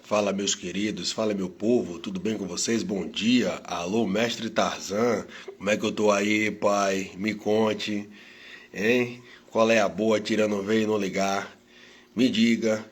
Fala, meus queridos, fala, meu povo, tudo bem com vocês? Bom dia. Alô, mestre Tarzan, como é que eu tô aí, pai? Me conte, hein? Qual é a boa tirando veio e não ligar? Me diga.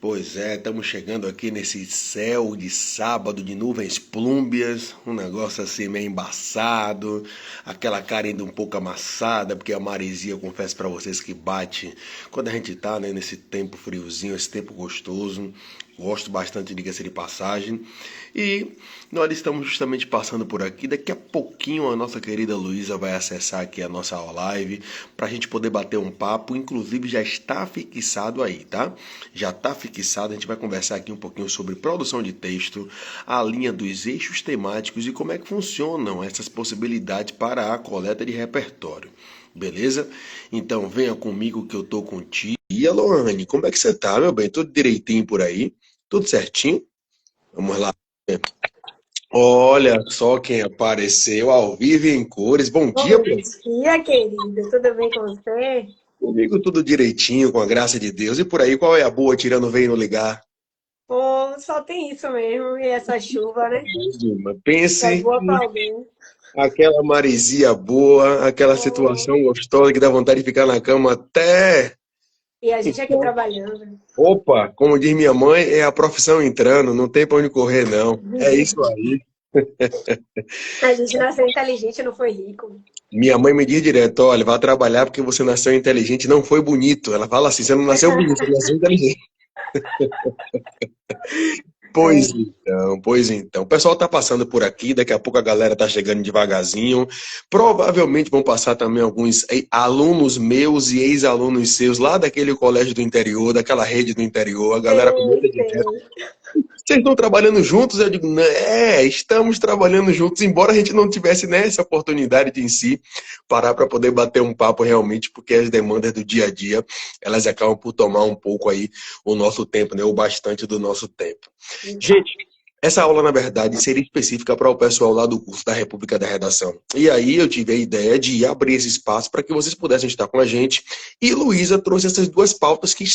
Pois é, estamos chegando aqui nesse céu de sábado de nuvens plúmbias, um negócio assim meio embaçado, aquela cara ainda um pouco amassada, porque a maresia, eu confesso para vocês que bate quando a gente tá, né, nesse tempo friozinho, esse tempo gostoso. Gosto bastante, diga-se de passagem. E nós estamos justamente passando por aqui. Daqui a pouquinho a nossa querida Luísa vai acessar aqui a nossa live para a gente poder bater um papo. Inclusive já está fixado aí, tá? Já está fixado. A gente vai conversar aqui um pouquinho sobre produção de texto, a linha dos eixos temáticos e como é que funcionam essas possibilidades para a coleta de repertório. Beleza? Então venha comigo que eu tô contigo. E a Lohane, como é que você tá, meu bem? Tudo direitinho por aí? Tudo certinho? Vamos lá. Olha só quem apareceu ao vivo e em cores. Bom dia, Bom pô. dia, querido. Tudo bem com você? Comigo tudo direitinho, com a graça de Deus. E por aí, qual é a boa tirando veio no ligar? Pô, só tem isso mesmo. E essa chuva, né? É Pense boa pra alguém. aquela maresia boa, aquela Pô, situação gostosa que dá vontade de ficar na cama até. e a gente aqui trabalhando. Opa, como diz minha mãe, é a profissão entrando, não tem pra onde correr, não. É isso aí. A gente nasceu inteligente, não foi rico. Minha mãe me diz direto, olha, vá trabalhar porque você nasceu inteligente, não foi bonito. Ela fala assim, você não nasceu bonito, você nasceu inteligente. É, Pois então. O pessoal tá passando por aqui, daqui a pouco a galera tá chegando devagarzinho. Provavelmente vão passar também alguns alunos meus e ex-alunos seus lá daquele colégio do interior, daquela rede do interior. A galera comenta sei, direto. sei. Vocês estão trabalhando juntos? Eu digo, estamos trabalhando juntos, embora a gente não tivesse nessa oportunidade de em si parar para poder bater um papo realmente, porque as demandas do dia a dia, elas acabam por tomar um pouco aí o nosso tempo, né? O bastante do nosso tempo. Então, Gente, essa aula, na verdade, seria específica para o pessoal lá do curso da República da Redação. E aí eu tive a ideia de abrir esse espaço para que vocês pudessem estar com a gente. E Luísa trouxe essas duas pautas que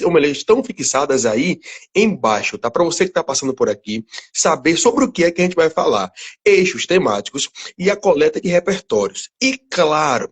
ou melhor, estão fixadas aí embaixo, tá? Para você que está passando por aqui, saber sobre o que é que a gente vai falar. Eixos temáticos e a coleta de repertórios. E claro,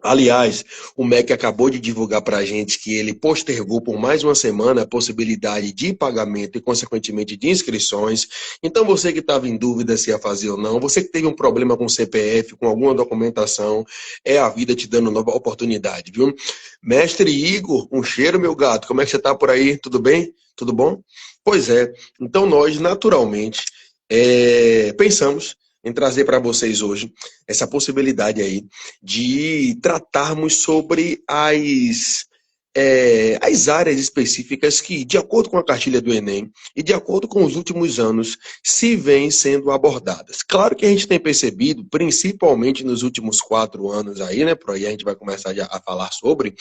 aliás, o MEC acabou de divulgar para a gente que ele postergou por mais uma semana a possibilidade de pagamento e, consequentemente, de inscrições. Então, você que estava em dúvida se ia fazer ou não, você que teve um problema com o CPF, com alguma documentação, é a vida te dando nova oportunidade, viu? Mestre Igor, um cheiro, meu gato. Como é que você está por aí? Tudo bem? Tudo bom? Pois é. Então, nós, naturalmente, pensamos em trazer para vocês hoje essa possibilidade aí de tratarmos sobre as áreas específicas que, de acordo com a cartilha do Enem e de acordo com os últimos anos, se vêm sendo abordadas. Claro que a gente tem percebido, principalmente nos últimos 4 anos aí, né, por aí a gente vai começar a falar sobre,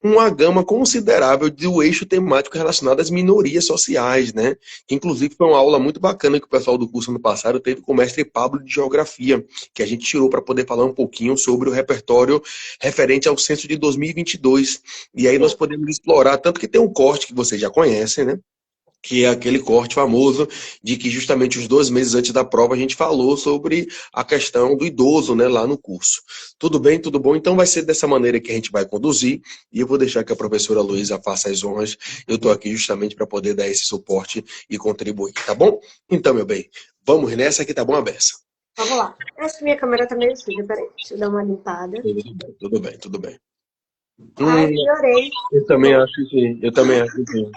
uma gama considerável do eixo temático relacionado às minorias sociais, né? Que inclusive foi uma aula muito bacana que o pessoal do curso ano passado teve com o mestre Pablo de Geografia, que a gente tirou para poder falar um pouquinho sobre o repertório referente ao censo de 2022. E aí nós sim. podemos explorar, tanto que tem um corte que vocês já conhecem, né? Que é aquele corte famoso de que justamente os 2 meses antes da prova a gente falou sobre a questão do idoso, né, lá no curso. Tudo bem, tudo bom? Então vai ser dessa maneira que a gente vai conduzir e eu vou deixar que a professora Luísa faça as honras. Eu estou aqui justamente para poder dar esse suporte e contribuir, tá bom? Então, meu bem, vamos nessa que tá bom a beça. Vamos lá. Acho que minha câmera tá meio suja. Peraí, deixa eu dar uma limpada. Tudo bem, tudo bem, tudo bem. Ai, piorei. Eu também acho que sim, eu também acho que sim.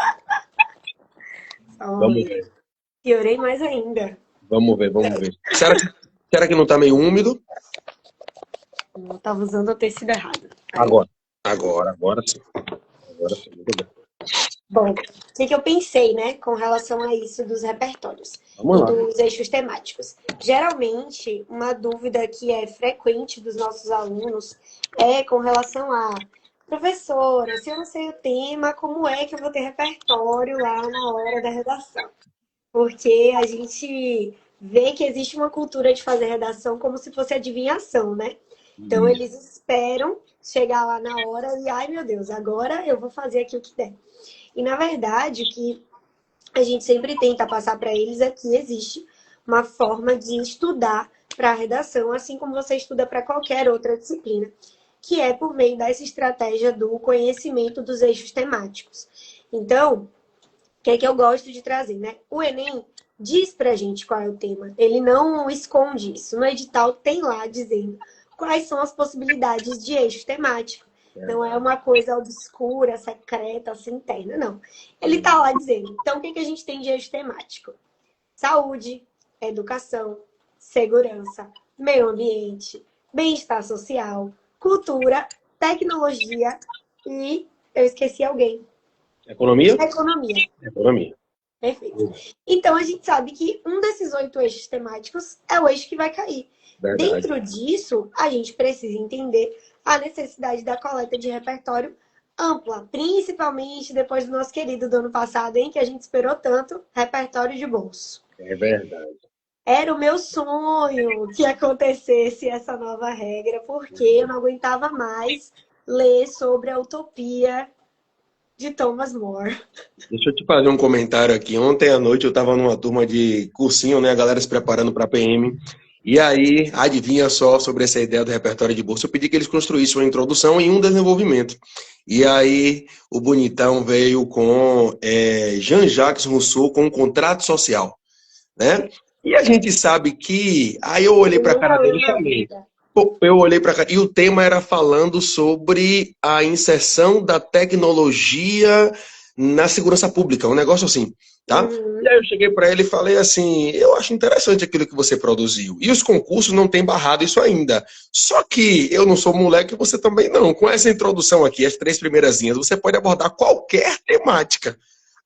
Vamos Olha, ver, piorei mais ainda. vamos ver, vamos ver. Será que não tá meio úmido? Eu tava usando o tecido errado. Aí. Agora. Agora sim. Agora sim, muito bem. Bom, o que que eu pensei, né, com relação a isso dos repertórios Vamos e lá. dos eixos temáticos? Geralmente, uma dúvida que é frequente dos nossos alunos é com relação a professora, se eu não sei o tema, como é que eu vou ter repertório lá na hora da redação? Porque a gente vê que existe uma cultura de fazer redação como se fosse adivinhação, né? Então, eles esperam chegar lá na hora e, ai meu Deus, agora eu vou fazer aqui o que der. E, na verdade, o que a gente sempre tenta passar para eles é que existe uma forma de estudar para a redação, assim como você estuda para qualquer outra disciplina, que é por meio dessa estratégia do conhecimento dos eixos temáticos. Então, o que é que eu gosto de trazer, né? O Enem diz pra gente qual é o tema. Ele não esconde isso. No edital tem lá dizendo quais são as possibilidades de eixo temático. Não é uma coisa obscura, secreta, assim, interna, não. Ele tá lá dizendo. Então, o que a gente tem de eixo temático? Saúde, educação, segurança, meio ambiente, bem-estar social, cultura, tecnologia e eu esqueci alguém. Economia? Economia. Economia. Perfeito. Então, a gente sabe que um desses 8 eixos temáticos é o eixo que vai cair. Verdade. Dentro disso, a gente precisa entender a necessidade da coleta de repertório ampla, principalmente depois do nosso querido do ano passado, em que a gente esperou tanto, repertório de bolso. É verdade. Era o meu sonho que acontecesse essa nova regra, porque eu não aguentava mais ler sobre a utopia de Thomas More. Deixa eu te fazer um comentário aqui. Ontem à noite eu estava numa turma de cursinho, né? A galera se preparando para a PM. E aí, adivinha só sobre essa ideia do repertório de bolsa? Eu pedi que eles construíssem uma introdução e um desenvolvimento. E aí, o bonitão veio com Jean-Jacques Rousseau com o contrato social, né? E a gente sabe que... Aí eu olhei para a cara dele e falei... Eu olhei para cá e o tema era falando sobre a inserção da tecnologia na segurança pública, um negócio assim, tá? E aí eu cheguei para ele e falei assim, eu acho interessante aquilo que você produziu. E os concursos não têm barrado isso ainda. Só que eu não sou moleque, você também não. Com essa introdução aqui, as 3 primeiras linhas, você pode abordar qualquer temática.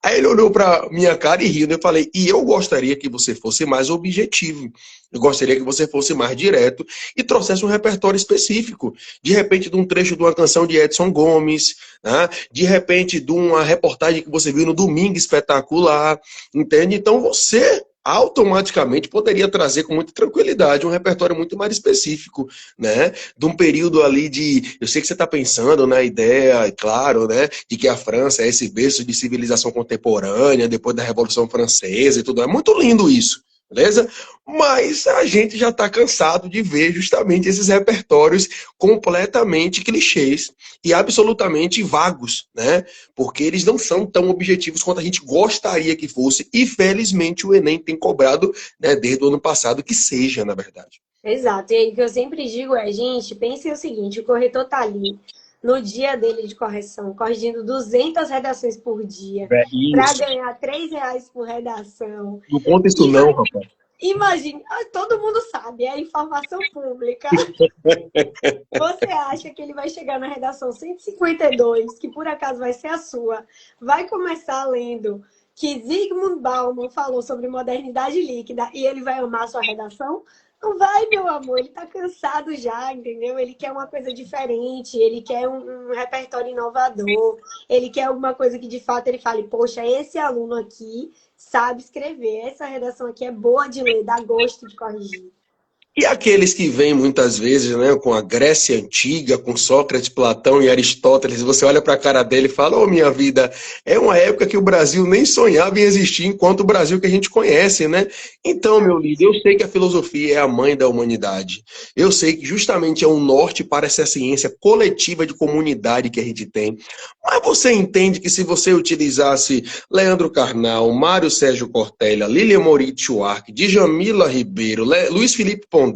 Aí ele olhou para minha cara e riu, né? Eu falei, e eu gostaria que você fosse mais objetivo. Eu gostaria que você fosse mais direto e trouxesse um repertório específico. De repente, de um trecho de uma canção de Edson Gomes, né? De repente, de uma reportagem que você viu no Domingo Espetacular, entende? Então, você automaticamente poderia trazer com muita tranquilidade um repertório muito mais específico, né? De um período ali de... Eu sei que você está pensando na ideia, claro, né? De que a França é esse berço de civilização contemporânea, depois da Revolução Francesa e tudo. É muito lindo isso. Beleza? Mas a gente já está cansado de ver justamente esses repertórios completamente clichês e absolutamente vagos, né? Porque eles não são tão objetivos quanto a gente gostaria que fosse e felizmente o Enem tem cobrado, né, desde o ano passado que seja, na verdade. Exato. E aí o que eu sempre digo é, gente, pensem o seguinte, o corretor tá ali no dia dele de correção, corrigindo 200 redações por dia, para ganhar R$ 3 por redação. Não conta isso não, rapaz. Imagine, todo mundo sabe, é informação pública. Você acha que ele vai chegar na redação 152, que por acaso vai ser a sua, vai começar lendo que Zygmunt Bauman falou sobre modernidade líquida e ele vai amar a sua redação? Não vai, meu amor, ele tá cansado já, entendeu? Ele quer uma coisa diferente, ele quer um repertório inovador, ele quer alguma coisa que de fato ele fale, poxa, esse aluno aqui sabe escrever, essa redação aqui é boa de ler, dá gosto de corrigir. E aqueles que vêm muitas vezes, né, com a Grécia Antiga, com Sócrates, Platão e Aristóteles, você olha para a cara dele e fala, ô minha vida, é uma época que o Brasil nem sonhava em existir enquanto o Brasil que a gente conhece, né? Então, meu líder, eu sei que a filosofia é a mãe da humanidade. Eu sei que justamente é um norte para essa ciência coletiva de comunidade que a gente tem. Mas você entende que se você utilizasse Leandro Carnal, Mário Sérgio Cortella, Lilian Moritz Schwartz, Djamila Ribeiro, Luiz Felipe Pondé,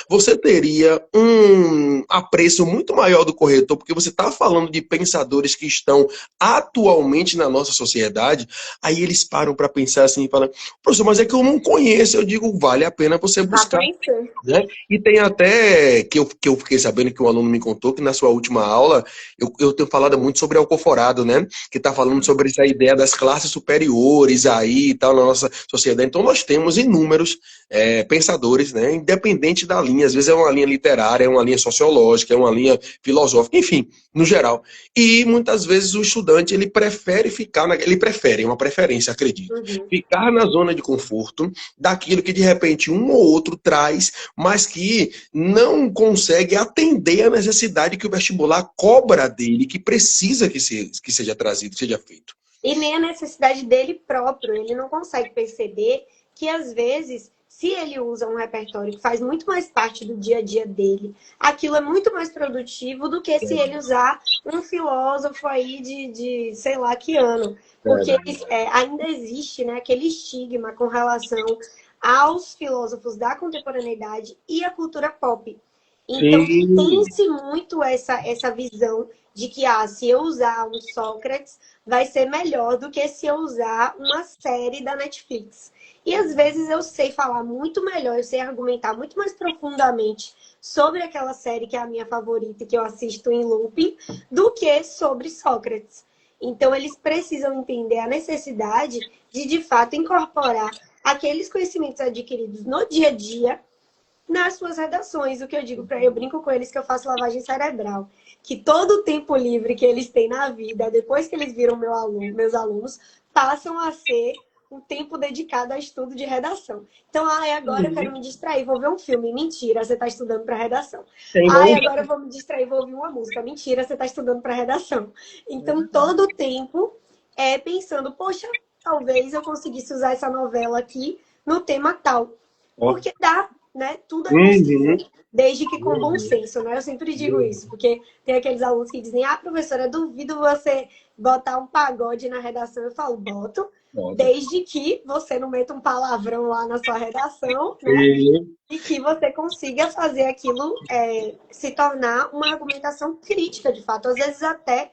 você teria um apreço muito maior do corretor, porque você está falando de pensadores que estão atualmente na nossa sociedade, aí eles param para pensar assim e falam, professor, mas é que eu não conheço. Eu digo, vale a pena você buscar. Né? E tem até, que eu fiquei sabendo que um aluno me contou, que na sua última aula, eu tenho falado muito sobre Alcoforado, né? Que está falando sobre essa ideia das classes superiores aí e tal na nossa sociedade. Então nós temos inúmeros pensadores, né? Independente da linha, às vezes é uma linha literária, é uma linha sociológica, é uma linha filosófica, enfim, no geral. E muitas vezes o estudante, ele prefere ficar, ele prefere, é uma preferência, acredito, ficar na zona de conforto daquilo que de repente um ou outro traz, mas que não consegue atender a necessidade que o vestibular cobra dele, que precisa que seja trazido, que seja feito. e nem a necessidade dele próprio. Ele não consegue perceber que, às vezes, se ele usa um repertório que faz muito mais parte do dia a dia dele, aquilo é muito mais produtivo do que se ele usar um filósofo aí de sei lá que ano. Porque ainda existe, né, aquele estigma com relação aos filósofos da contemporaneidade e à cultura pop. Então, Sim, tem-se muito essa visão de que, se eu usar um Sócrates, vai ser melhor do que se eu usar uma série da Netflix. E às vezes eu sei falar muito melhor, eu sei argumentar muito mais profundamente sobre aquela série que é a minha favorita e que eu assisto em looping, do que sobre Sócrates. Então, eles precisam entender a necessidade de fato, incorporar aqueles conhecimentos adquiridos no dia a dia nas suas redações. O que eu digo para eu brinco com eles que eu faço lavagem cerebral, que todo o tempo livre que eles têm na vida, depois que eles viram meus alunos, passam a ser um tempo dedicado a estudo de redação. Então, agora eu quero me distrair, vou ver um filme. Mentira, você está estudando para redação. Agora eu vou me distrair, vou ouvir uma música. Mentira, você está estudando para redação. Então, todo o tempo pensando, poxa, talvez eu conseguisse usar essa novela aqui no tema tal. Porque dá, né? Tudo é possível, desde que com bom senso, né? Eu sempre digo isso, porque tem aqueles alunos que dizem, professora, duvido você botar um pagode na redação. Eu falo, boto, desde que você não meta um palavrão lá na sua redação, né? E que você consiga fazer aquilo se tornar uma argumentação crítica, de fato. Às vezes até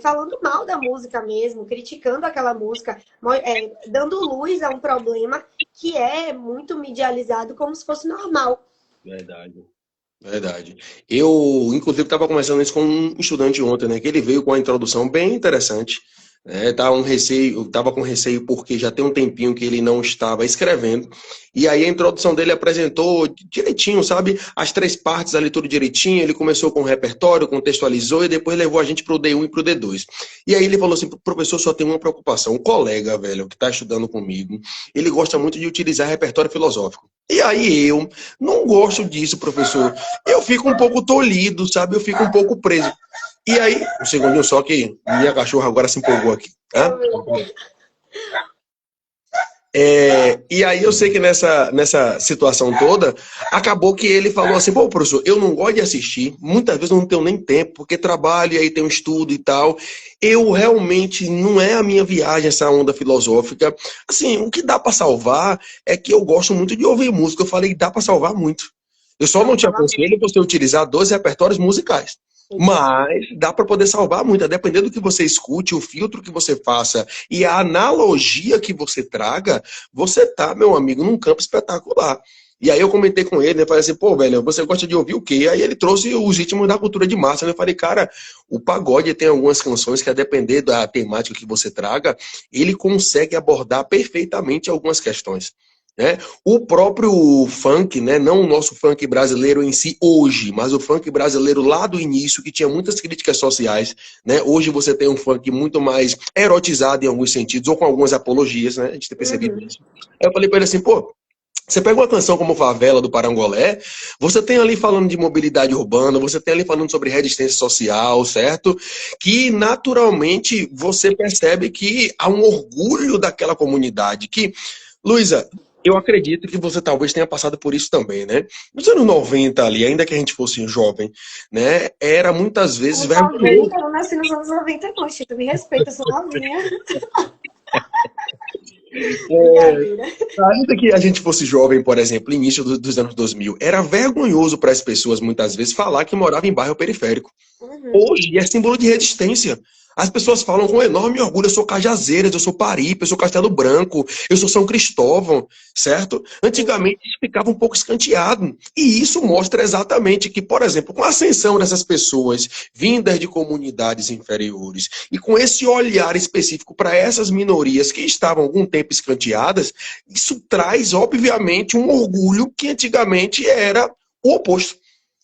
falando mal da música mesmo, criticando aquela música, dando luz a um problema que é muito medializado como se fosse normal. verdade. Verdade. Eu, inclusive, estava conversando isso com um estudante ontem, né? Que ele veio com uma introdução bem interessante. Tava com receio porque já tem um tempinho que ele não estava escrevendo. E aí a introdução dele apresentou direitinho, sabe? As três partes ali, tudo direitinho. Ele começou com o repertório, contextualizou e depois levou a gente para o D1 e para o D2. E aí ele falou assim, professor, só tem uma preocupação. O colega, velho, que está estudando comigo, ele gosta muito de utilizar repertório filosófico. E aí eu não gosto disso, professor. Eu fico um pouco tolhido, sabe? Eu fico um pouco preso. E aí, um segundinho só que minha cachorra agora se empolgou aqui. Tá? E aí eu sei que nessa situação toda, acabou que ele falou assim, pô, professor, eu não gosto de assistir, muitas vezes eu não tenho nem tempo, porque trabalho e aí tem um estudo e tal. Eu realmente, não é a minha viagem essa onda filosófica. Assim, o que dá para salvar é que eu gosto muito de ouvir música. Eu falei, dá para salvar muito. Eu só não te aconselho você utilizar 12 repertórios musicais. Mas dá para poder salvar muito, a depender do que você escute, o filtro que você faça e a analogia que você traga, você tá, meu amigo, num campo espetacular. E aí eu comentei com ele, né, falei assim, pô, velho, você gosta de ouvir o quê? Aí ele trouxe os ritmos da cultura de massa, né? Eu falei, cara, o pagode tem algumas canções que, a depender da temática que você traga, ele consegue abordar perfeitamente algumas questões. Né? O próprio funk, né? Não o nosso funk brasileiro em si hoje, mas o funk brasileiro lá do início, que tinha muitas críticas sociais. Né? Hoje você tem um funk muito mais erotizado em alguns sentidos, ou com algumas apologias, né? A gente tem percebido isso. Aí eu falei para ele assim, pô, você pega uma canção como Favela, do Parangolé, você tem ali falando de mobilidade urbana, você tem ali falando sobre resistência social, certo? Que naturalmente você percebe que há um orgulho daquela comunidade, que, Luísa, eu acredito que você talvez tenha passado por isso também, né? Nos anos 90 ali, ainda que a gente fosse jovem, né? Era muitas vezes vergonhoso. Eu não nasci nos anos 90, não, Chico. Me respeita, eu sou novinha. Ainda que a gente fosse jovem, por exemplo, início dos anos 2000, era vergonhoso para as pessoas, muitas vezes, falar que morava em bairro periférico. Hoje é símbolo de resistência. As pessoas falam com enorme orgulho, eu sou Cajazeiras, eu sou Paripe, eu sou Castelo Branco, eu sou São Cristóvão, certo? Antigamente isso ficava um pouco escanteado. E isso mostra exatamente que, por exemplo, com a ascensão dessas pessoas vindas de comunidades inferiores e com esse olhar específico para essas minorias que estavam algum tempo escanteadas, isso traz, obviamente, um orgulho que antigamente era o oposto.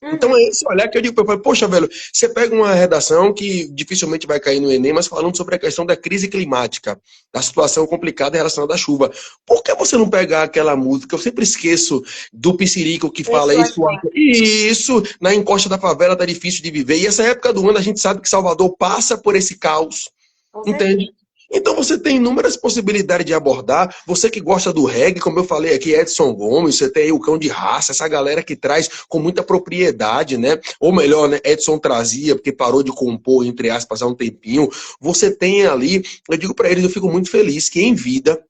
Então é esse olhar que eu digo, poxa, velho, você pega uma redação que dificilmente vai cair no Enem, mas falando sobre a questão da crise climática, da situação complicada em relação à chuva. Por que você não pegar aquela música? Eu sempre esqueço do Psirico que fala isso. Isso, na encosta da favela tá difícil de viver. E essa época do ano a gente sabe que Salvador passa por esse caos. Entende? Então você tem inúmeras possibilidades de abordar. Você que gosta do reggae, como eu falei aqui, Edson Gomes, você tem aí o Cão de Raça, essa galera que traz com muita propriedade, né? Ou melhor, né? Edson trazia, porque parou de compor, entre aspas, há um tempinho. Você tem ali, eu digo para eles, eu fico muito feliz que em vida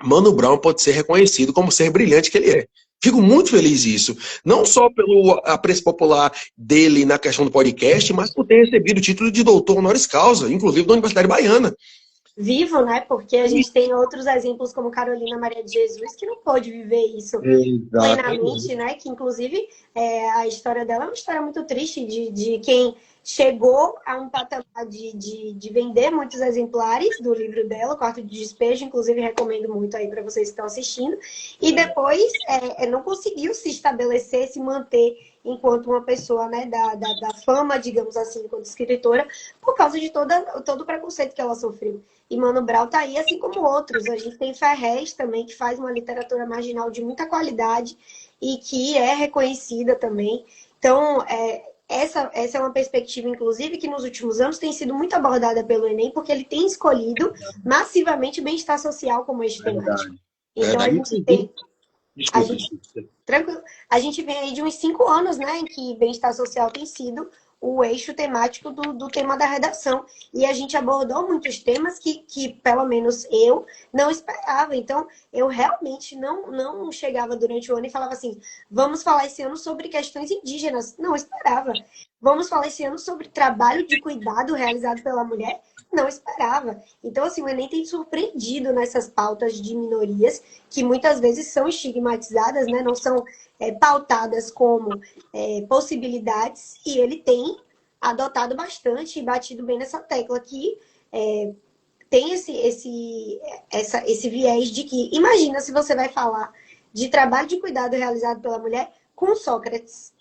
Mano Brown pode ser reconhecido como ser brilhante que ele é. Fico muito feliz disso. Não só pelo apreço popular dele na questão do podcast, mas por ter recebido o título de doutor honoris causa, inclusive da Universidade Baiana. Vivo, né? Porque a gente tem outros exemplos como Carolina Maria de Jesus, que não pôde viver isso plenamente, né? Que inclusive a história dela é uma história muito triste de quem chegou a um patamar de vender muitos exemplares do livro dela, Quarto de Despejo, inclusive recomendo muito aí para vocês que estão assistindo, e depois não conseguiu se estabelecer, se manter enquanto uma pessoa, né, da fama, digamos assim, enquanto escritora, por causa de todo o preconceito que ela sofreu. E Mano Brown tá aí, assim como outros. A gente tem Ferrez também, que faz uma literatura marginal de muita qualidade e que é reconhecida também. Então, essa é uma perspectiva, inclusive, que nos últimos anos tem sido muito abordada pelo Enem, porque ele tem escolhido massivamente bem-estar social como eixo temático. Então, a gente tem... Tranquilo. A gente vem aí de uns 5 anos, né, em que bem-estar social tem sido o eixo temático do tema da redação. E a gente abordou muitos temas que pelo menos eu, não esperava. Então, eu realmente não chegava durante o ano e falava assim, vamos falar esse ano sobre questões indígenas. Não esperava. Vamos falar esse ano sobre trabalho de cuidado realizado pela mulher. Não esperava. Então, assim, o Enem tem surpreendido nessas pautas de minorias, que muitas vezes são estigmatizadas, né? Não são pautadas como possibilidades, e ele tem adotado bastante e batido bem nessa tecla que tem esse viés de que, imagina se você vai falar de trabalho de cuidado realizado pela mulher com Sócrates.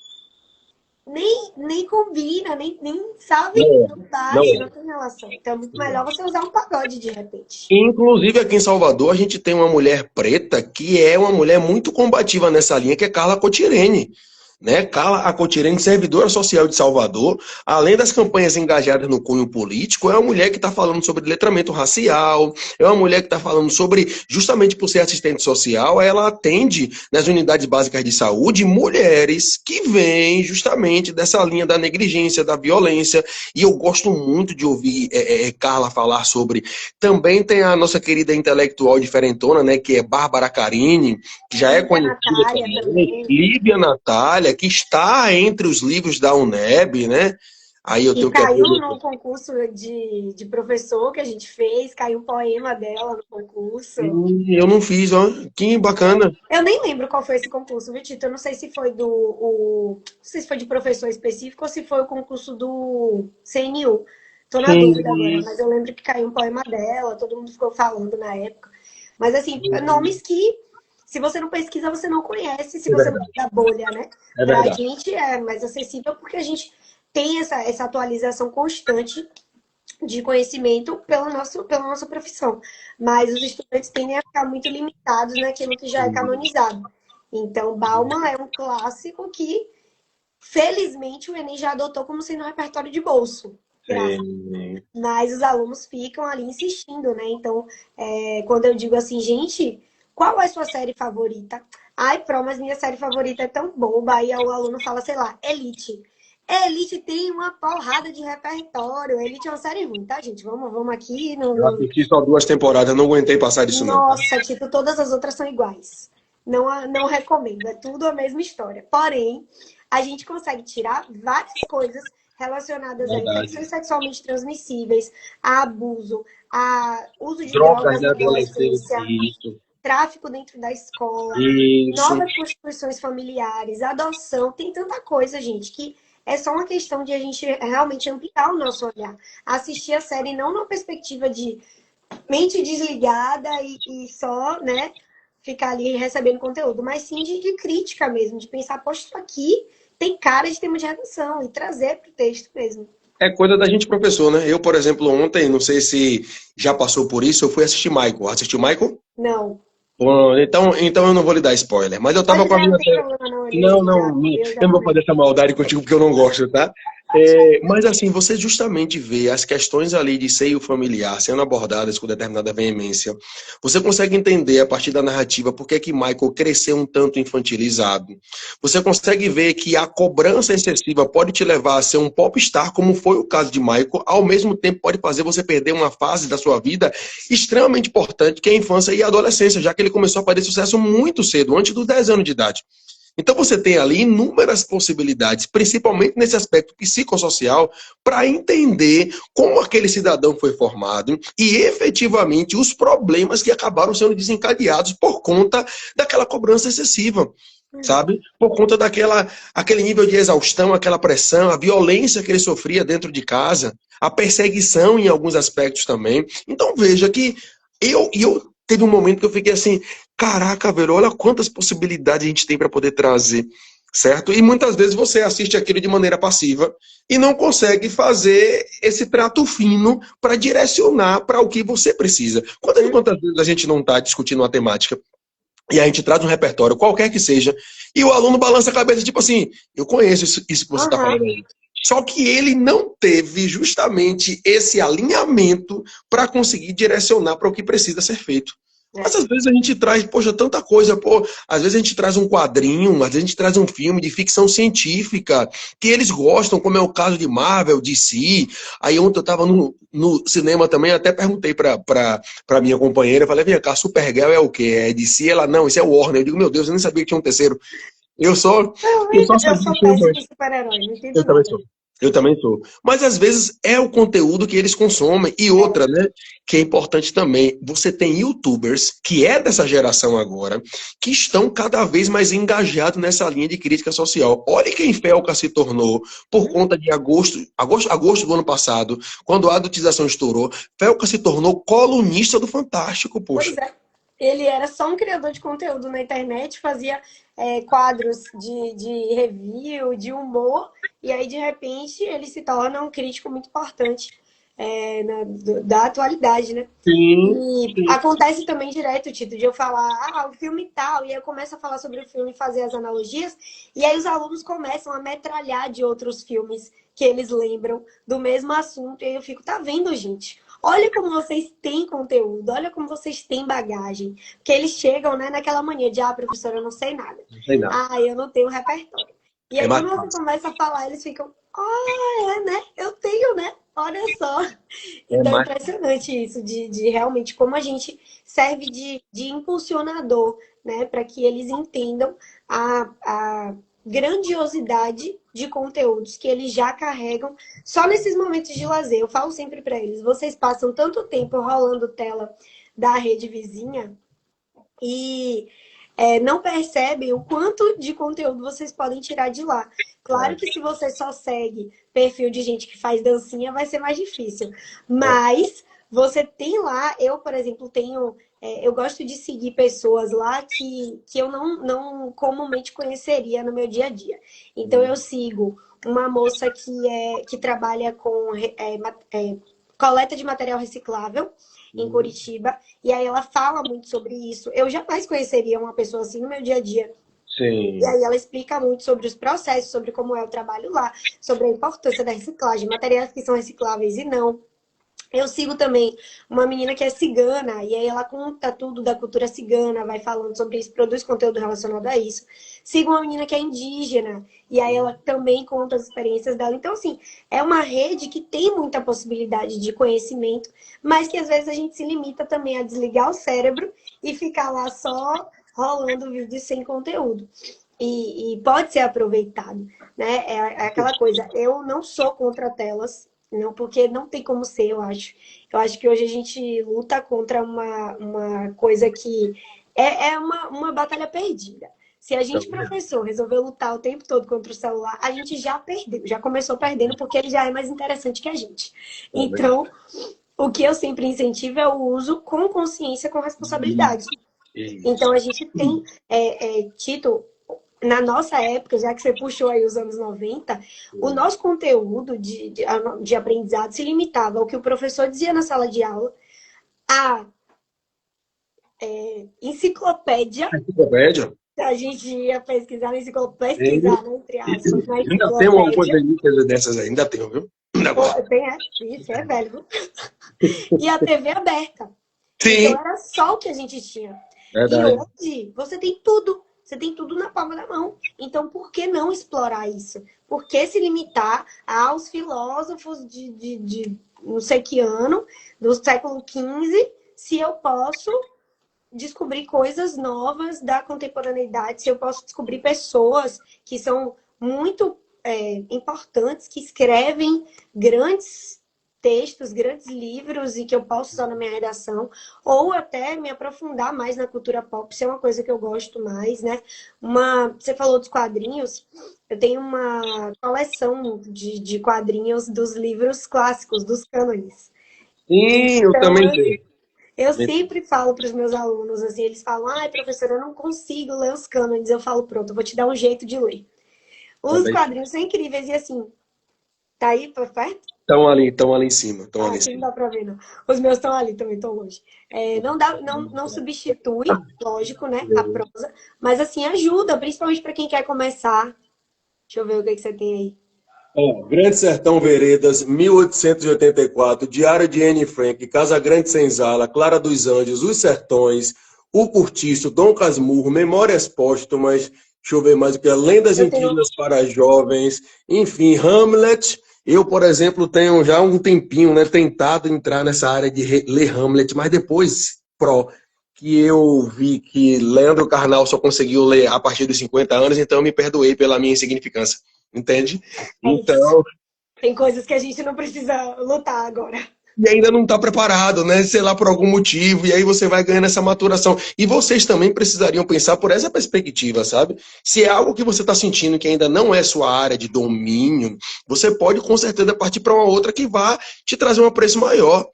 Nem combina, nem sabe, não tem relação. Então é muito melhor você usar um pagode de repente. Inclusive aqui em Salvador a gente tem uma mulher preta que é uma mulher muito combativa nessa linha, que é Carla Cotirene. Né? Carla Acotirene, servidora social de Salvador, além das campanhas engajadas no cunho político, é uma mulher que está falando sobre letramento racial, é uma mulher que está falando sobre, justamente por ser assistente social, ela atende nas unidades básicas de saúde mulheres que vêm justamente dessa linha da negligência, da violência, e eu gosto muito de ouvir Carla falar sobre. Também tem a nossa querida intelectual diferentona, né, que é Bárbara Carini, que já é conhecida também, Lívia Natália, que está entre os livros da UNEB, né? Aí eu tenho caiu no concurso de professor que a gente fez, caiu um poema dela no concurso. Eu não fiz, ó. Que bacana. Eu nem lembro qual foi esse concurso, viu, Tito? Eu não sei se foi não sei se foi de professor específico ou se foi o concurso do CNU. Tô na dúvida agora, mas eu lembro que caiu um poema dela, todo mundo ficou falando na época. Mas assim, nomes que se você não pesquisa, você não conhece, se você não é da bolha, né? Pra gente é mais acessível porque a gente tem essa atualização constante de conhecimento pela nossa profissão. Mas os estudantes tendem a ficar muito limitados naquilo que já é canonizado. Então, Bauman é um clássico que, felizmente, o Enem já adotou como sendo um repertório de bolso. Mas os alunos ficam ali insistindo, né? Então, quando eu digo assim, gente, qual é a sua série favorita? Ai, mas minha série favorita é tão boba. Aí o aluno fala, sei lá, Elite. Elite tem uma porrada de repertório. Elite é uma série ruim, tá, gente? Vamos aqui. Eu assisti só 2 temporadas, não aguentei passar disso, não. Nossa, Tito, todas as outras são iguais. Não recomendo, é tudo a mesma história. Porém, a gente consegue tirar várias coisas relacionadas a infecções sexualmente transmissíveis, a abuso, a uso de drogas na adolescência, tráfico dentro da escola, novas constituições familiares, adoção. Tem tanta coisa, gente, que é só uma questão de a gente realmente ampliar o nosso olhar. Assistir a série não numa perspectiva de mente desligada e só, né, ficar ali recebendo conteúdo, mas sim de crítica mesmo, de pensar, poxa, isso aqui tem cara de tema de redação e trazer para o texto mesmo. É coisa da gente, professor, né? Eu, por exemplo, ontem, não sei se já passou por isso, eu fui assistir Michael. Assistiu Michael? Não. Bom, então eu não vou lhe dar spoiler, mas eu tava com a minha... Não, eu não vou fazer essa maldade contigo porque eu não gosto, tá? Mas assim, você justamente vê as questões ali de seio familiar sendo abordadas com determinada veemência. Você consegue entender a partir da narrativa por que é que Michael cresceu um tanto infantilizado. Você consegue ver que a cobrança excessiva pode te levar a ser um popstar, como foi o caso de Michael, ao mesmo tempo pode fazer você perder uma fase da sua vida extremamente importante, que é a infância e a adolescência, já que ele começou a fazer sucesso muito cedo, antes dos 10 anos de idade. Então você tem ali inúmeras possibilidades, principalmente nesse aspecto psicossocial, para entender como aquele cidadão foi formado e efetivamente os problemas que acabaram sendo desencadeados por conta daquela cobrança excessiva. Sabe? Por conta aquele nível de exaustão, aquela pressão, a violência que ele sofria dentro de casa, a perseguição em alguns aspectos também. Então veja que eu teve um momento que eu fiquei assim, caraca, velho, olha quantas possibilidades a gente tem para poder trazer, certo? E muitas vezes você assiste aquilo de maneira passiva e não consegue fazer esse trato fino para direcionar para o que você precisa. Quantas vezes a gente não está discutindo uma temática e a gente traz um repertório, qualquer que seja, e o aluno balança a cabeça, tipo assim, eu conheço isso que você está falando aí. Só que ele não teve justamente esse alinhamento para conseguir direcionar para o que precisa ser feito. Mas às vezes a gente traz, poxa, tanta coisa, pô. Às vezes a gente traz um quadrinho, às vezes a gente traz um filme de ficção científica que eles gostam, como é o caso de Marvel, DC. Aí ontem eu tava no cinema também, até perguntei pra minha companheira, falei, vem cá, Supergirl é o quê? É DC? Ela, não, isso é Warner. Eu digo, meu Deus, eu nem sabia que tinha um terceiro. Eu só, eu só Eu sabia que sou tinha um péssima dois. em super-herói, não entendo Eu também nada. sou. Eu também sou. Mas às vezes é o conteúdo que eles consomem. E outra, É, né? Que é importante também. Você tem YouTubers, que é dessa geração agora, que estão cada vez mais engajados nessa linha de crítica social. Olha quem Felca se tornou por conta de agosto do ano passado, quando a adultização estourou. Felca se tornou colunista do Fantástico, pois poxa. é. Ele era só um criador de conteúdo na internet, fazia quadros de review, de humor, e aí de repente ele se torna um crítico muito importante da atualidade, né? Sim, E sim. acontece também direto, Tito, de eu falar, o filme tal, e aí eu começo a falar sobre o filme e fazer as analogias, e aí os alunos começam a metralhar de outros filmes que eles lembram do mesmo assunto, e aí eu fico, tá vendo, gente? Olha como vocês têm conteúdo, olha como vocês têm bagagem. Porque eles chegam, né, naquela mania de, professora, eu não sei nada. Não sei não. Eu não tenho repertório. E É aí, mais quando você fácil. começa a falar, eles ficam, né? Eu tenho, né? Olha só. É Então é mais. impressionante isso, de realmente como a gente serve de impulsionador, né? Para que eles entendam a grandiosidade de conteúdos que eles já carregam só nesses momentos de lazer. Eu falo sempre para eles: vocês passam tanto tempo rolando tela da rede vizinha e não percebem o quanto de conteúdo vocês podem tirar de lá. Claro que se você só segue perfil de gente que faz dancinha, vai ser mais difícil. É. Mas você tem lá, eu, por exemplo, tenho. Eu gosto de seguir pessoas lá que eu não comumente conheceria no meu dia a dia. Então eu sigo uma moça que trabalha com coleta de material reciclável em Curitiba. E aí ela fala muito sobre isso. Eu jamais conheceria uma pessoa assim no meu dia a dia. E Sim. aí ela explica muito sobre os processos, sobre como é o trabalho lá, sobre a importância da reciclagem, materiais que são recicláveis e não. Eu sigo também uma menina que é cigana, e aí ela conta tudo da cultura cigana, vai falando sobre isso, produz conteúdo relacionado a isso. Sigo uma menina que é indígena, e aí ela também conta as experiências dela. Então, assim, é uma rede que tem muita possibilidade de conhecimento, mas que às vezes a gente se limita também a desligar o cérebro e ficar lá só rolando vídeos sem conteúdo. E pode ser aproveitado, né? É aquela coisa, eu não sou contra telas, não, porque não tem como ser, eu acho. Eu acho que hoje a gente luta contra uma coisa que é uma batalha perdida. Se a gente, professor, resolver lutar o tempo todo contra o celular, a gente já perdeu, já começou perdendo, porque ele já é mais interessante que a gente. Então, o que eu sempre incentivo é o uso com consciência, com responsabilidade. Então, Isso. a gente tem, Tito, na nossa época, já que você puxou aí os anos 90, o nosso conteúdo de aprendizado se limitava ao que o professor dizia na sala de aula, a enciclopédia Enciclopédia. A gente ia pesquisar na enciclopédia, É, pesquisar, né, entre aspas, na ainda tem algumas enciclopédia. relíquias dessas aí, ainda tem, viu? Pô, Negócio. isso é velho, viu? E a TV aberta. Então Sim, era só o que a gente tinha. E verdade. hoje você tem tudo. Você tem tudo na palma da mão. Então, por que não explorar isso? Por que se limitar aos filósofos de não sei que ano, do século XV, se eu posso descobrir coisas novas da contemporaneidade, se eu posso descobrir pessoas que são muito importantes, que escrevem grandes textos, grandes livros e que eu posso usar na minha redação, ou até me aprofundar mais na cultura pop, isso é uma coisa que eu gosto mais, né? Você falou dos quadrinhos, eu tenho uma coleção de quadrinhos dos livros clássicos, dos cânones. Sim, eu Então, também tenho. eu sempre falo para os meus alunos, assim, eles falam, ai, professora, eu não consigo ler os cânones. Eu falo, pronto, eu vou te dar um jeito de ler. Os Também. quadrinhos são incríveis e assim, tá aí por perto? Estão ali em cima, estão Ah, ali em aqui não cima. dá para ver, não. Os meus estão ali também, estão longe. Não substitui, lógico, né, a prosa, mas assim, ajuda, principalmente para quem quer começar. Deixa eu ver o que você tem aí. Ó, Grande Sertão Veredas, 1884, Diário de Anne Frank, Casa Grande Senzala, Clara dos Anjos, Os Sertões, O Cortiço, Dom Casmurro, Memórias Póstumas, deixa eu ver mais o que é, Lendas Eu tenho. Indígenas para Jovens, enfim, Hamlet. Eu, por exemplo, tenho já um tempinho, né, tentado entrar nessa área de ler Hamlet, mas depois, que eu vi que Leandro Carnal só conseguiu ler a partir dos 50 anos, então eu me perdoei pela minha insignificância. Entende? É isso. Então, Tem coisas que a gente não precisa lutar agora. e ainda não está preparado, né? Sei lá, por algum motivo, e aí você vai ganhando essa maturação. E vocês também precisariam pensar por essa perspectiva, sabe? Se é algo que você está sentindo que ainda não é sua área de domínio, você pode com certeza partir para uma outra que vá te trazer um apreço maior.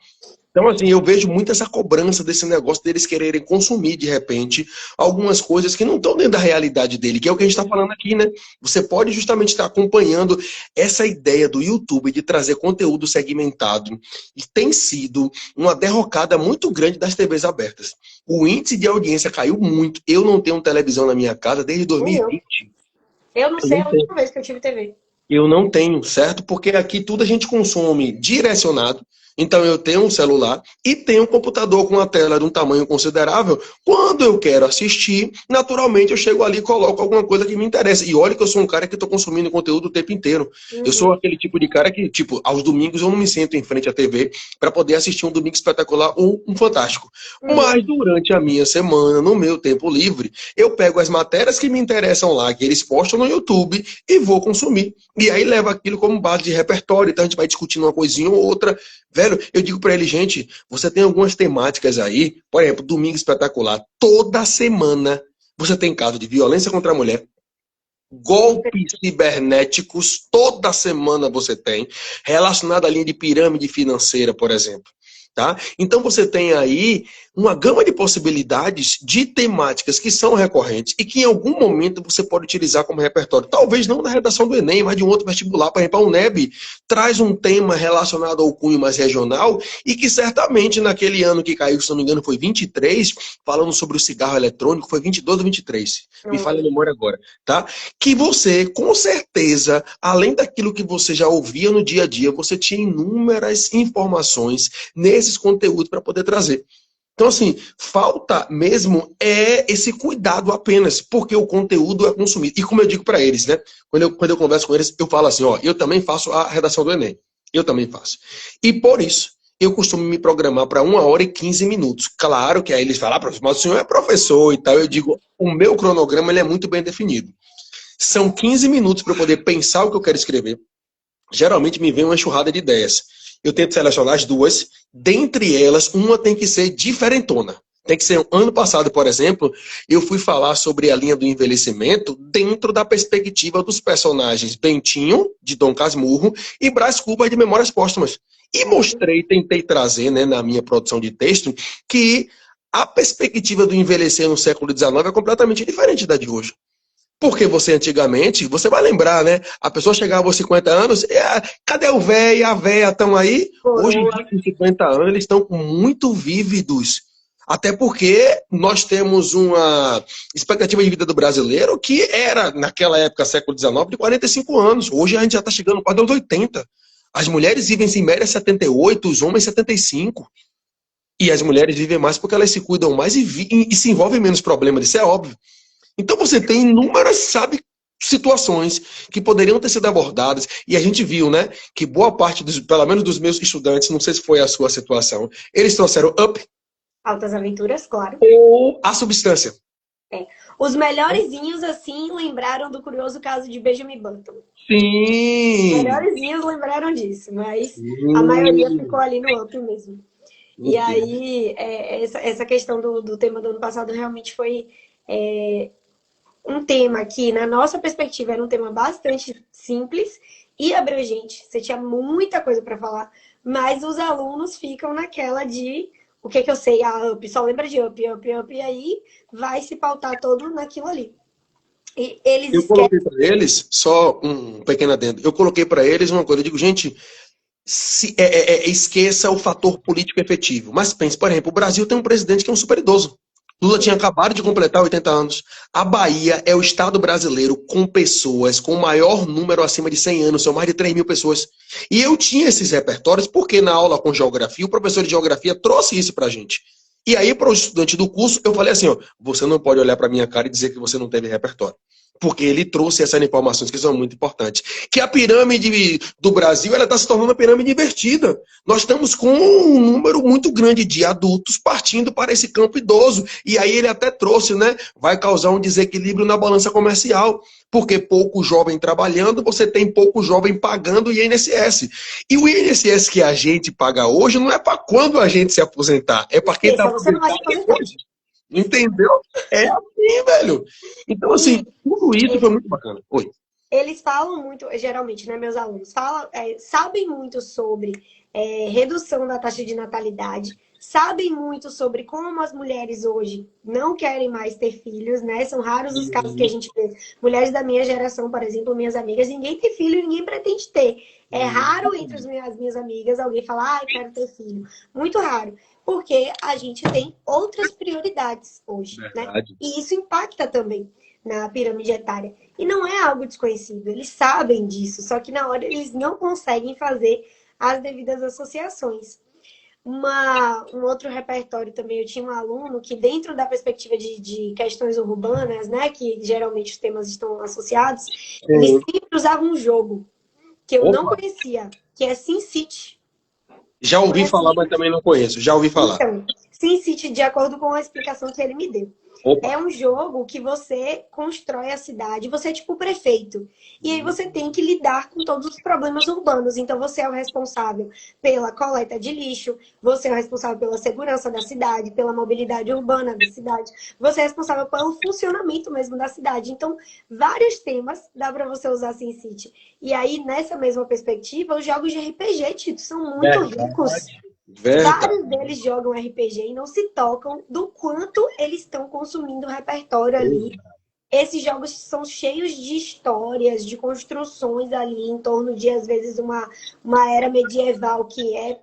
Então, assim, eu vejo muito essa cobrança desse negócio deles quererem consumir, de repente, algumas coisas que não estão dentro da realidade dele, que é o que a gente está falando aqui, né? Você pode justamente estar acompanhando essa ideia do YouTube de trazer conteúdo segmentado, e tem sido uma derrocada muito grande das TVs abertas. O índice de audiência caiu muito. Eu não tenho televisão na minha casa desde Nem eu. 2020. Eu não Eu sei não a tenho. última vez que eu tive TV. Eu não tenho, certo? Porque aqui tudo a gente consome direcionado. Então eu tenho um celular e tenho um computador com uma tela de um tamanho considerável. Quando eu quero assistir, naturalmente eu chego ali e coloco alguma coisa que me interessa. E olha que eu sou um cara que estou consumindo conteúdo o tempo inteiro. Eu sou Uhum. aquele tipo de cara que, tipo, aos domingos eu não me sento em frente à TV para poder assistir um Domingo Espetacular ou um Fantástico. Uhum. Mas durante a minha semana, no meu tempo livre, eu pego as matérias que me interessam lá, que eles postam no YouTube, e vou consumir. E aí leva aquilo como base de repertório, então a gente vai discutindo uma coisinha ou outra. Velho, eu digo pra ele, gente, você tem algumas temáticas aí, por exemplo, Domingo Espetacular, toda semana você tem caso de violência contra a mulher, golpes cibernéticos, toda semana você tem, relacionado à linha de pirâmide financeira, por exemplo. Tá? Então você tem aí uma gama de possibilidades de temáticas que são recorrentes e que em algum momento você pode utilizar como repertório. Talvez não na redação do Enem, mas de um outro vestibular. Por exemplo, a UNEB traz um tema relacionado ao cunho mais regional e que certamente naquele ano que caiu, se não me engano, foi 23, falando sobre o cigarro eletrônico, foi 22 ou 23. Me falha a memória agora, tá? Que você, com certeza, além daquilo que você já ouvia no dia a dia, você tinha inúmeras informações nesses conteúdos para poder trazer. Então, assim, falta mesmo é esse cuidado apenas, porque o conteúdo é consumido. E como eu digo para eles, né? Quando eu converso com eles, eu falo assim, ó, eu também faço a redação do Enem. Eu também faço. E por isso, eu costumo me programar para 1 hora e 15 minutos. Claro que aí eles falam, professor, mas o senhor é professor e tal. Eu digo, o meu cronograma ele é muito bem definido. São 15 minutos para eu poder pensar o que eu quero escrever. Geralmente me vem uma enxurrada de ideias. Eu tento selecionar as duas, dentre elas, uma tem que ser diferentona. Tem que ser, ano passado, por exemplo, eu fui falar sobre a linha do envelhecimento dentro da perspectiva dos personagens Bentinho, de Dom Casmurro, e Brás Cubas, de Memórias Póstumas. E mostrei, tentei trazer, né, na minha produção de texto, que a perspectiva do envelhecer no século XIX é completamente diferente da de hoje. Porque você antigamente, você vai lembrar, né? A pessoa chegava aos 50 anos, cadê o velho e a véia estão aí? Hoje em dia, Coroa. com 50 anos, eles estão muito vívidos. Até porque nós temos uma expectativa de vida do brasileiro que era, naquela época, século XIX, de 45 anos. Hoje a gente já está chegando quase aos 80. As mulheres vivem em média 78, os homens 75. E as mulheres vivem mais porque elas se cuidam mais e se envolvem menos problemas, isso é óbvio. Então você tem inúmeras, sabe, situações que poderiam ter sido abordadas, e a gente viu, né, que boa parte, pelo menos dos meus estudantes, não sei se foi a sua situação, eles trouxeram up Altas Aventuras, claro. ou a substância. É. Os melhorezinhos, assim, lembraram do curioso caso de Benjamin Button. Os Sim! melhorezinhos lembraram disso, mas a maioria ficou ali no up mesmo. E aí, essa questão do tema do ano passado realmente foi um tema que, na nossa perspectiva, era um tema bastante simples e abrangente. Você tinha muita coisa para falar, mas os alunos ficam naquela de o que eu sei, a up, só lembra de up, e aí vai se pautar todo naquilo ali. E eles Eu coloquei para eles, só um pequeno adendo, eu coloquei para eles uma coisa, eu digo, gente, esqueça o fator político efetivo. Mas pense, por exemplo, o Brasil tem um presidente que é um super idoso. Lula tinha acabado de completar 80 anos. A Bahia é o estado brasileiro com pessoas com o maior número acima de 100 anos, são mais de 3 mil pessoas. E eu tinha esses repertórios porque na aula com geografia, o professor de geografia trouxe isso pra gente. E aí, para o estudante do curso, eu falei assim, ó, você não pode olhar para minha cara e dizer que você não teve repertório. Porque ele trouxe essas informações que são muito importantes. Que a pirâmide do Brasil ela está se tornando uma pirâmide invertida. Nós estamos com um número muito grande de adultos partindo para esse campo idoso. E aí ele até trouxe, né? Vai causar um desequilíbrio na balança comercial. Porque pouco jovem trabalhando, você tem pouco jovem pagando o INSS. E o INSS que a gente paga hoje não é para quando a gente se aposentar. É para quem está aposentado depois. Entendeu? É assim, velho. Então, assim, tudo isso foi muito bacana. Oi. Eles falam muito, geralmente, né, meus alunos, sabem muito sobre redução da taxa de natalidade, sabem muito sobre como as mulheres hoje não querem mais ter filhos, né? São raros os casos que a gente vê. Mulheres da minha geração, por exemplo, minhas amigas, ninguém tem filho, ninguém pretende ter. É raro entre as minhas amigas alguém falar, ai, quero ter filho. Muito raro. Porque a gente tem outras prioridades hoje, né? E isso impacta também na pirâmide etária. E não é algo desconhecido, eles sabem disso, só que na hora eles não conseguem fazer as devidas associações. Um outro repertório também, eu tinha um aluno que dentro da perspectiva de questões urbanas, né, que geralmente os temas estão associados, ele sempre usava um jogo que eu não conhecia, que é SimCity. Já ouvi falar, mas também não conheço. Já ouvi falar. Então, SimCity, de acordo com a explicação que ele me deu. Opa. É um jogo que você constrói a cidade, você é tipo o prefeito. E aí você tem que lidar com todos os problemas urbanos. Então você é o responsável pela coleta de lixo, você é o responsável pela segurança da cidade, pela mobilidade urbana da cidade, você é responsável pelo funcionamento mesmo da cidade. Então, vários temas dá para você usar SimCity. E aí, nessa mesma perspectiva, os jogos de RPG, Tito, são muito ricos. Vários deles jogam RPG e não se tocam do quanto eles estão consumindo o repertório ali. Esses jogos são cheios de histórias, de construções ali em torno de, às vezes, uma era medieval que é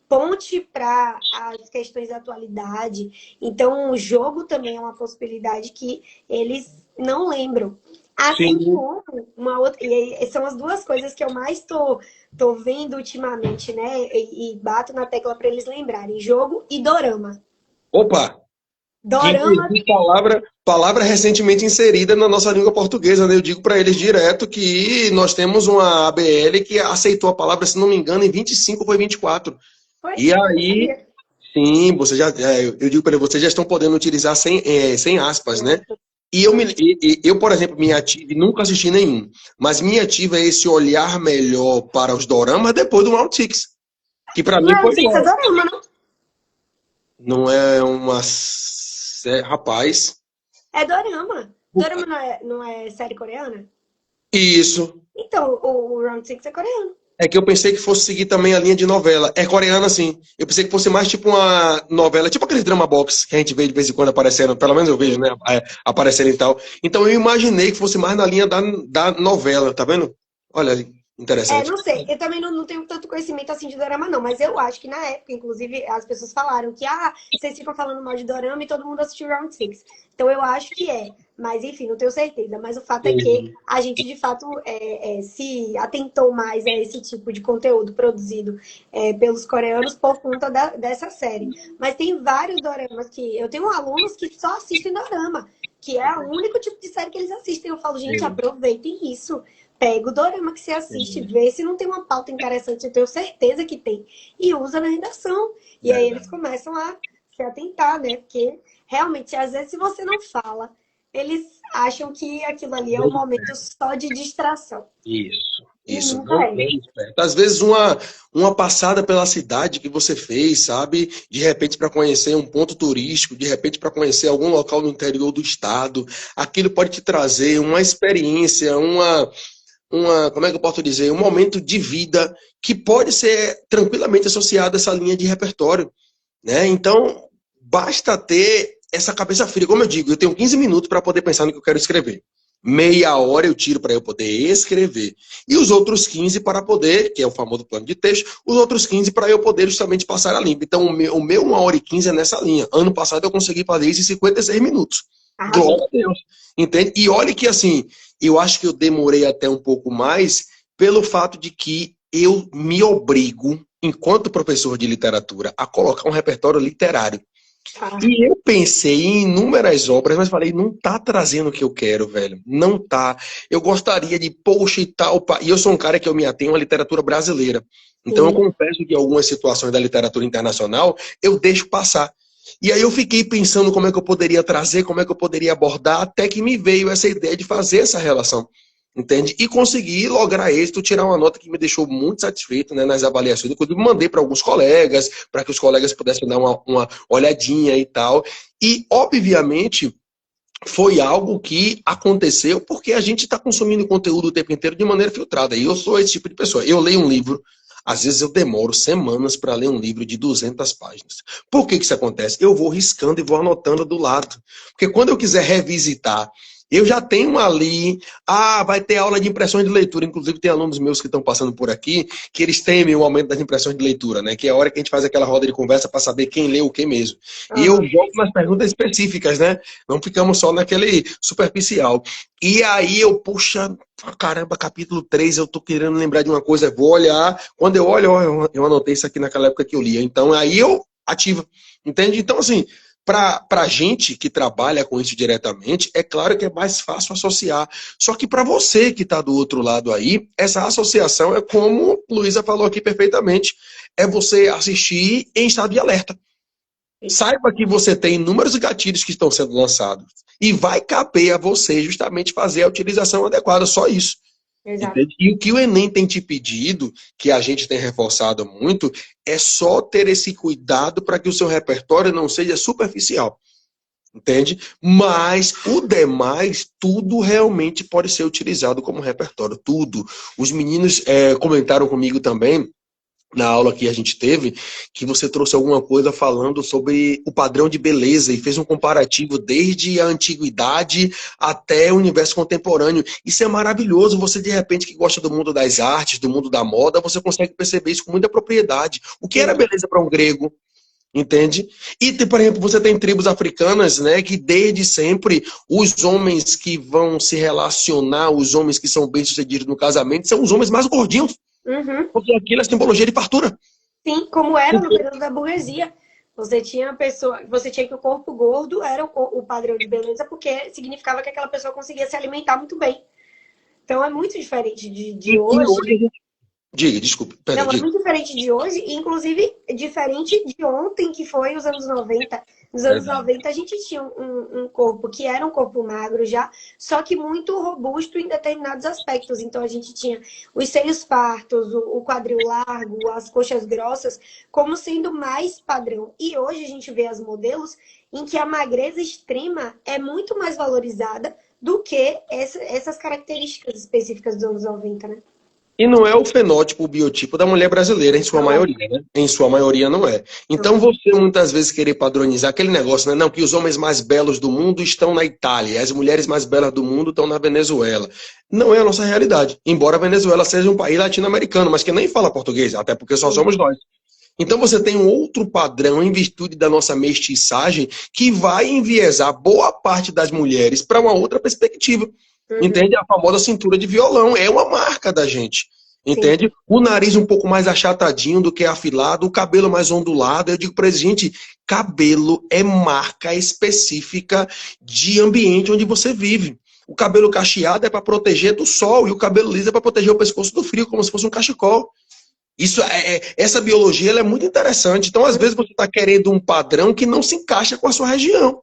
ponte para as questões da atualidade. Então, o jogo também é uma possibilidade que eles não lembram. Assim como uma outra. E são as duas coisas que eu mais tô vendo ultimamente, né? E bato na tecla para eles lembrarem: jogo e dorama. Opa! Dorama. Palavra recentemente inserida na nossa língua portuguesa, né? Eu digo para eles direto que nós temos uma ABL que aceitou a palavra, se não me engano, em 25 ou foi 24. E aí, sim, você já, eu digo para eles, vocês já estão podendo utilizar sem aspas, né? E eu, por exemplo, me ativo, nunca assisti nenhum, mas me ativa é esse olhar melhor para os doramas depois do Round Six. Que para mim foi. É dorama, não? Não é uma. Rapaz. É dorama. Dorama não é série coreana? Isso. Então, o Round Six é coreano. É que eu pensei que fosse seguir também a linha de novela. É coreana, sim. Eu pensei que fosse mais tipo uma novela, tipo aqueles drama box que a gente vê de vez em quando aparecendo, pelo menos eu vejo, né? Aparecendo e tal. Então eu imaginei que fosse mais na linha da novela, tá vendo? Olha, Interessante. Não sei, eu também não tenho tanto conhecimento assim de dorama, não, mas eu acho que na época, inclusive, as pessoas falaram que, vocês ficam falando mal de dorama e todo mundo assistiu Round Six. Então eu acho que é, mas enfim, não tenho certeza. Mas o fato é que Uhum. a gente, de fato, se atentou mais a esse tipo de conteúdo produzido pelos coreanos por conta dessa série. Mas tem vários doramas que... Eu tenho alunos que só assistem dorama, que é o único tipo de série que eles assistem. Eu falo, gente, Sim, aproveitem isso. Pega o dorama que você assiste, sim. vê se não tem uma pauta interessante, eu tenho certeza que tem, e usa na redação. E aí eles Verdade. começam a se atentar, né? Porque realmente, às vezes, se você não fala, eles acham que aquilo ali é um momento só de distração. Isso, E isso, nunca não é. tem esperto. Às vezes uma passada pela cidade que você fez, sabe? De repente para conhecer um ponto turístico, de repente para conhecer algum local no interior do estado, aquilo pode te trazer uma experiência, como é que eu posso dizer, um momento de vida que pode ser tranquilamente associado a essa linha de repertório, né? Então, basta ter essa cabeça fria. Como eu digo, eu tenho 15 minutos para poder pensar no que eu quero escrever. Meia hora eu tiro para eu poder escrever. E os outros 15 para poder, que é o famoso plano de texto, os outros 15 para eu poder justamente passar a limpo. Então, o meu 1 hora e 15 é nessa linha. Ano passado eu consegui fazer isso em 56 minutos. Arrasou. Glória a Deus. Entende? E olha que assim, eu acho que eu demorei até um pouco mais pelo fato de que eu me obrigo, enquanto professor de literatura, a colocar um repertório literário. Ah, E eu pensei em inúmeras obras, mas falei, não tá trazendo o que eu quero, velho. Não tá. Eu gostaria de, poxa e tal. E eu sou um cara que eu me atenho à literatura brasileira. Então eu sim. confesso que algumas situações da literatura internacional eu deixo passar. E aí eu fiquei pensando como é que eu poderia trazer, como é que eu poderia abordar, até que me veio essa ideia de fazer essa relação. Entende? E consegui lograr êxito, tirar uma nota que me deixou muito satisfeito, né, nas avaliações. Inclusive, mandei para alguns colegas, para que os colegas pudessem dar uma olhadinha e tal. E, obviamente, foi algo que aconteceu porque a gente está consumindo conteúdo o tempo inteiro de maneira filtrada. E eu sou esse tipo de pessoa. Eu leio um livro, às vezes eu demoro semanas para ler um livro de 200 páginas. Por que que isso acontece? Eu vou riscando e vou anotando do lado. Porque quando eu quiser revisitar, eu já tenho ali, vai ter aula de impressões de leitura. Inclusive, tem alunos meus que estão passando por aqui, que eles temem o aumento das impressões de leitura, né? Que é a hora que a gente faz aquela roda de conversa para saber quem leu o que mesmo. E eu Aham. jogo nas perguntas específicas, né? Não ficamos só naquele superficial. E aí eu, puxa, caramba, capítulo 3 eu tô querendo lembrar de uma coisa, vou olhar. Quando eu olho, eu anotei isso aqui naquela época que eu lia. Então aí eu ativo, entende? Então, assim, para gente que trabalha com isso diretamente, é claro que é mais fácil associar. Só que para você que está do outro lado aí, essa associação é como Luísa falou aqui perfeitamente, é você assistir em estado de alerta. Saiba que você tem inúmeros gatilhos que estão sendo lançados. E vai caber a você justamente fazer a utilização adequada, só isso. Exato. Entende? E o que o Enem tem te pedido, que a gente tem reforçado muito, é só ter esse cuidado para que o seu repertório não seja superficial. Entende? Mas o demais, tudo realmente pode ser utilizado como repertório. Tudo. Os meninos comentaram comigo também na aula que a gente teve, que você trouxe alguma coisa falando sobre o padrão de beleza e fez um comparativo desde a antiguidade até o universo contemporâneo. Isso é maravilhoso. Você, de repente, que gosta do mundo das artes, do mundo da moda, você consegue perceber isso com muita propriedade. O que era Exato. beleza para um grego? Entende? E, por exemplo, você tem tribos africanas, né, que desde sempre os homens que vão se relacionar, os homens que são bem-sucedidos no casamento, são os homens mais gordinhos, Uhum. porque aquilo é simbologia de fartura. Sim, como era no período da burguesia. Você tinha pessoa, você tinha que o corpo gordo era o padrão de beleza, porque significava que aquela pessoa conseguia se alimentar muito bem. Então é muito diferente de E que hoje hoje. a gente... Diga, desculpe, perdão, Não, é diga. muito diferente de hoje, e inclusive diferente de ontem, que foi os anos 90. Nos anos Verdade. 90 a gente tinha um corpo que era um corpo magro já, só que muito robusto em determinados aspectos. Então a gente tinha os seios fartos, o quadril largo, as coxas grossas, como sendo mais padrão. E hoje a gente vê as modelos em que a magreza extrema é muito mais valorizada do que essas características específicas dos anos 90, né? E não é o fenótipo, o biotipo da mulher brasileira, em sua Não é. maioria, né? Em sua maioria não é. Não Então é. você muitas vezes querer padronizar aquele negócio, né? Não, que os homens mais belos do mundo estão na Itália, e as mulheres mais belas do mundo estão na Venezuela. Não é a nossa realidade. Embora a Venezuela seja um país latino-americano, mas que nem fala português, até porque só Sim. somos nós. Então você tem um outro padrão em virtude da nossa mestiçagem que vai enviesar boa parte das mulheres para uma outra perspectiva. Uhum. Entende? A famosa cintura de violão é uma marca da gente. Sim. Entende? O nariz um pouco mais achatadinho do que afilado, o cabelo mais ondulado. Eu digo para eles, gente, cabelo é marca específica de ambiente onde você vive. O cabelo cacheado é para proteger do sol e o cabelo liso é para proteger o pescoço do frio, como se fosse um cachecol. Essa biologia ela é muito interessante. Então, às vezes, você está querendo um padrão que não se encaixa com a sua região.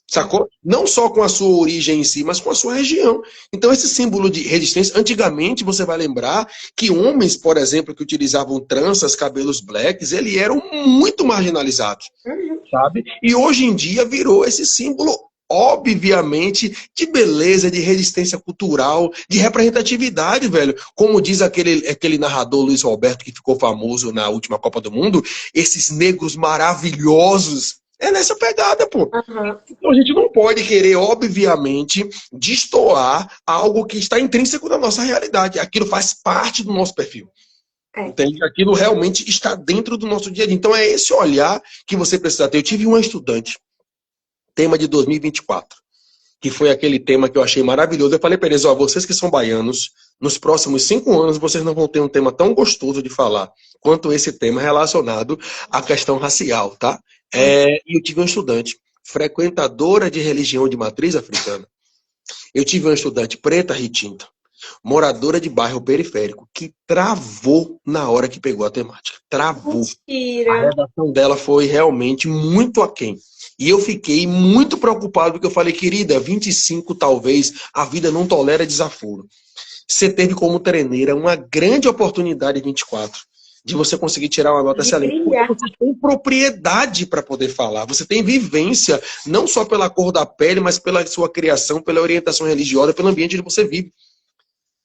Sacou? Não só com a sua origem em si, mas com a sua região. Então, esse símbolo de resistência, antigamente você vai lembrar que homens, por exemplo, que utilizavam tranças, cabelos blacks, eles eram muito marginalizados, Uhum. sabe? E hoje em dia virou esse símbolo, obviamente, de beleza, de resistência cultural, de representatividade, velho. Como diz aquele narrador Luiz Roberto, que ficou famoso na última Copa do Mundo, esses negros maravilhosos. É nessa pegada, pô. Uhum. Então a gente não pode querer, obviamente, destoar algo que está intrínseco na nossa realidade. Aquilo faz parte do nosso perfil. É. Entende? Aquilo realmente está dentro do nosso dia a dia. Então é esse olhar que você precisa ter. Eu tive uma estudante, tema de 2024, que foi aquele tema que eu achei maravilhoso. Eu falei para eles, ó, vocês que são baianos, nos próximos 5 anos vocês não vão ter um tema tão gostoso de falar quanto esse tema relacionado à questão racial, tá? E eu tive uma estudante, frequentadora de religião de matriz africana. Eu tive uma estudante preta retinta, moradora de bairro periférico, que travou na hora que pegou a temática. Travou. A Mentira. redação dela foi realmente muito aquém. E eu fiquei muito preocupado, porque eu falei, querida, 25 talvez, a vida não tolera desaforo. Você teve como treineira uma grande oportunidade em 24, de você conseguir tirar uma nota De excelente. Porque brilhar. você tem propriedade para poder falar, você tem vivência, não só pela cor da pele, mas pela sua criação, pela orientação religiosa, pelo ambiente onde você vive.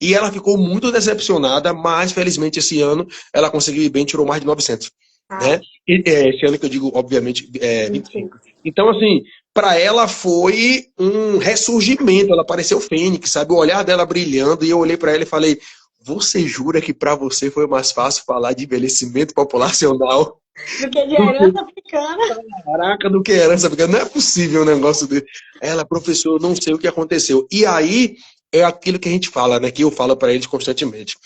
E ela ficou muito decepcionada, mas felizmente esse ano ela conseguiu ir bem, tirou mais de 900. Ah, Né? Esse ano que eu digo, obviamente, 25. 25. Então, assim, para ela foi um ressurgimento, ela pareceu fênix, sabe? O olhar dela brilhando, e eu olhei para ela e falei, você jura que para você foi mais fácil falar de envelhecimento populacional Do que de do que, herança africana. caraca, do que herança? Porque não é possível um negócio dele. Ela, professor, eu não sei o que aconteceu. E aí é aquilo que a gente fala, né? Que eu falo para eles constantemente.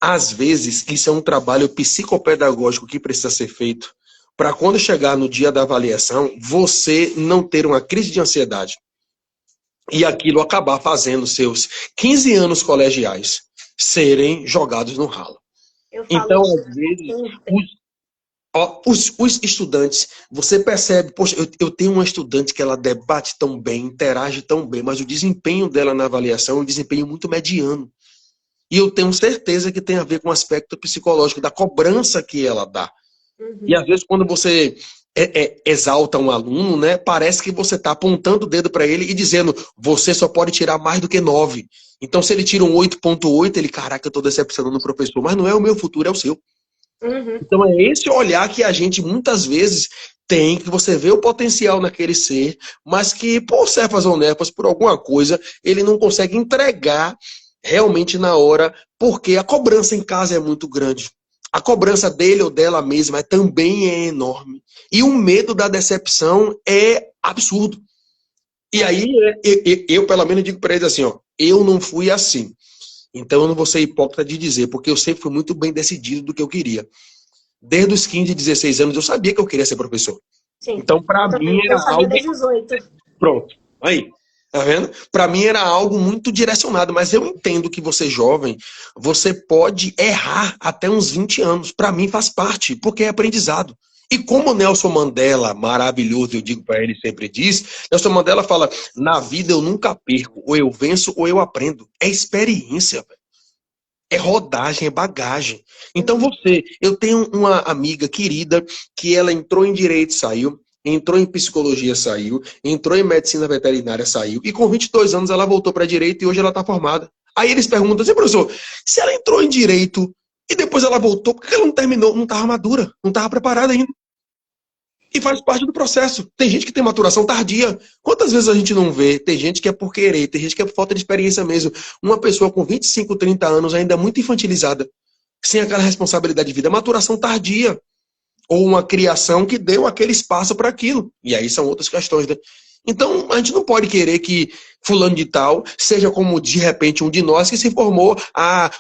Às vezes, isso é um trabalho psicopedagógico que precisa ser feito para quando chegar no dia da avaliação, você não ter uma crise de ansiedade e aquilo acabar fazendo seus 15 anos colegiais serem jogados no ralo. Eu falo Então, isso às vezes, sempre. os estudantes, você percebe, poxa, eu tenho uma estudante que ela debate tão bem, interage tão bem, mas o desempenho dela na avaliação é um desempenho muito mediano. E eu tenho certeza que tem a ver com o aspecto psicológico, da cobrança que ela dá. E Uhum. às vezes quando você exalta um aluno, né, parece que você está apontando o dedo para ele e dizendo, você só pode tirar mais do que 9. Então se ele tira um 8,8, ele, caraca, eu estou decepcionando o professor. Mas não é o meu futuro, é o seu. Uhum. Então é esse olhar que a gente muitas vezes tem, que você vê o potencial naquele ser, mas que por cepas ou nefas, por alguma coisa, ele não consegue entregar realmente na hora, porque a cobrança em casa é muito grande. A cobrança dele ou dela mesma também é enorme. E o medo da decepção é absurdo. E aí, eu pelo menos digo para eles assim, ó, eu não fui assim. Então eu não vou ser hipócrita de dizer, porque eu sempre fui muito bem decidido do que eu queria. Desde os 15, 16 anos, eu sabia que eu queria ser professor. Sim. Então, para Eu mim, também. Eu era sabia algo... desde os 8. Pronto. Aí. Tá vendo? Para mim era algo muito direcionado, mas eu entendo que você jovem, você pode errar até uns 20 anos. Para mim faz parte, porque é aprendizado. E como Nelson Mandela, maravilhoso, eu digo para ele, sempre diz, Nelson Mandela fala, na vida eu nunca perco, ou eu venço ou eu aprendo. É experiência, velho. É rodagem, é bagagem. Então eu tenho uma amiga querida que ela entrou em direito, saiu, entrou em psicologia, saiu, entrou em medicina veterinária, saiu, e com 22 anos ela voltou para direito e hoje ela está formada. Aí eles perguntam assim, professor, se ela entrou em direito e depois ela voltou, por que ela não terminou? Não estava madura, não estava preparada ainda. E faz parte do processo. Tem gente que tem maturação tardia. Quantas vezes a gente não vê? Tem gente que é por querer, tem gente que é por falta de experiência mesmo. Uma pessoa com 25, 30 anos ainda muito infantilizada, sem aquela responsabilidade de vida, maturação tardia. Ou uma criação que deu aquele espaço para aquilo. E aí são outras questões, né? Então, a gente não pode querer que fulano de tal seja como, de repente, um de nós que se formou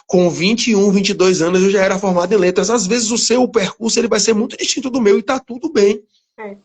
com 21, 22 anos, eu já era formado em letras. Às vezes o seu percurso ele vai ser muito distinto do meu e tá tudo bem. É.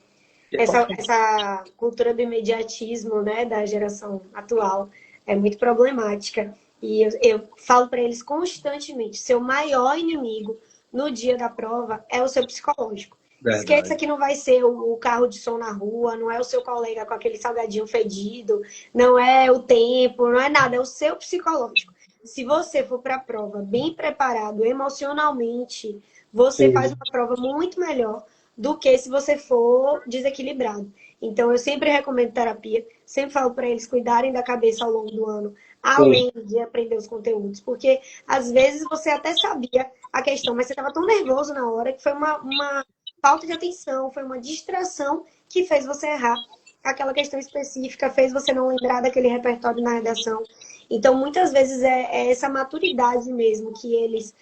Essa cultura do imediatismo, né, da geração atual é muito problemática. E eu falo para eles constantemente: seu maior inimigo no dia da prova é o seu psicológico. Esqueça Verdade. que não vai ser o carro de som na rua, não é o seu colega com aquele salgadinho fedido, não é o tempo, não é nada, é o seu psicológico. Se você for para a prova bem preparado emocionalmente, você faz Sim, uma prova muito melhor do que se você for desequilibrado. Então, eu sempre recomendo terapia, sempre falo para eles cuidarem da cabeça ao longo do ano, sim. além de aprender os conteúdos, porque às vezes você até sabia a questão, mas você estava tão nervoso na hora que foi uma falta de atenção, foi uma distração que fez você errar aquela questão específica, fez você não lembrar daquele repertório na redação. Então, muitas vezes é essa maturidade mesmo que eles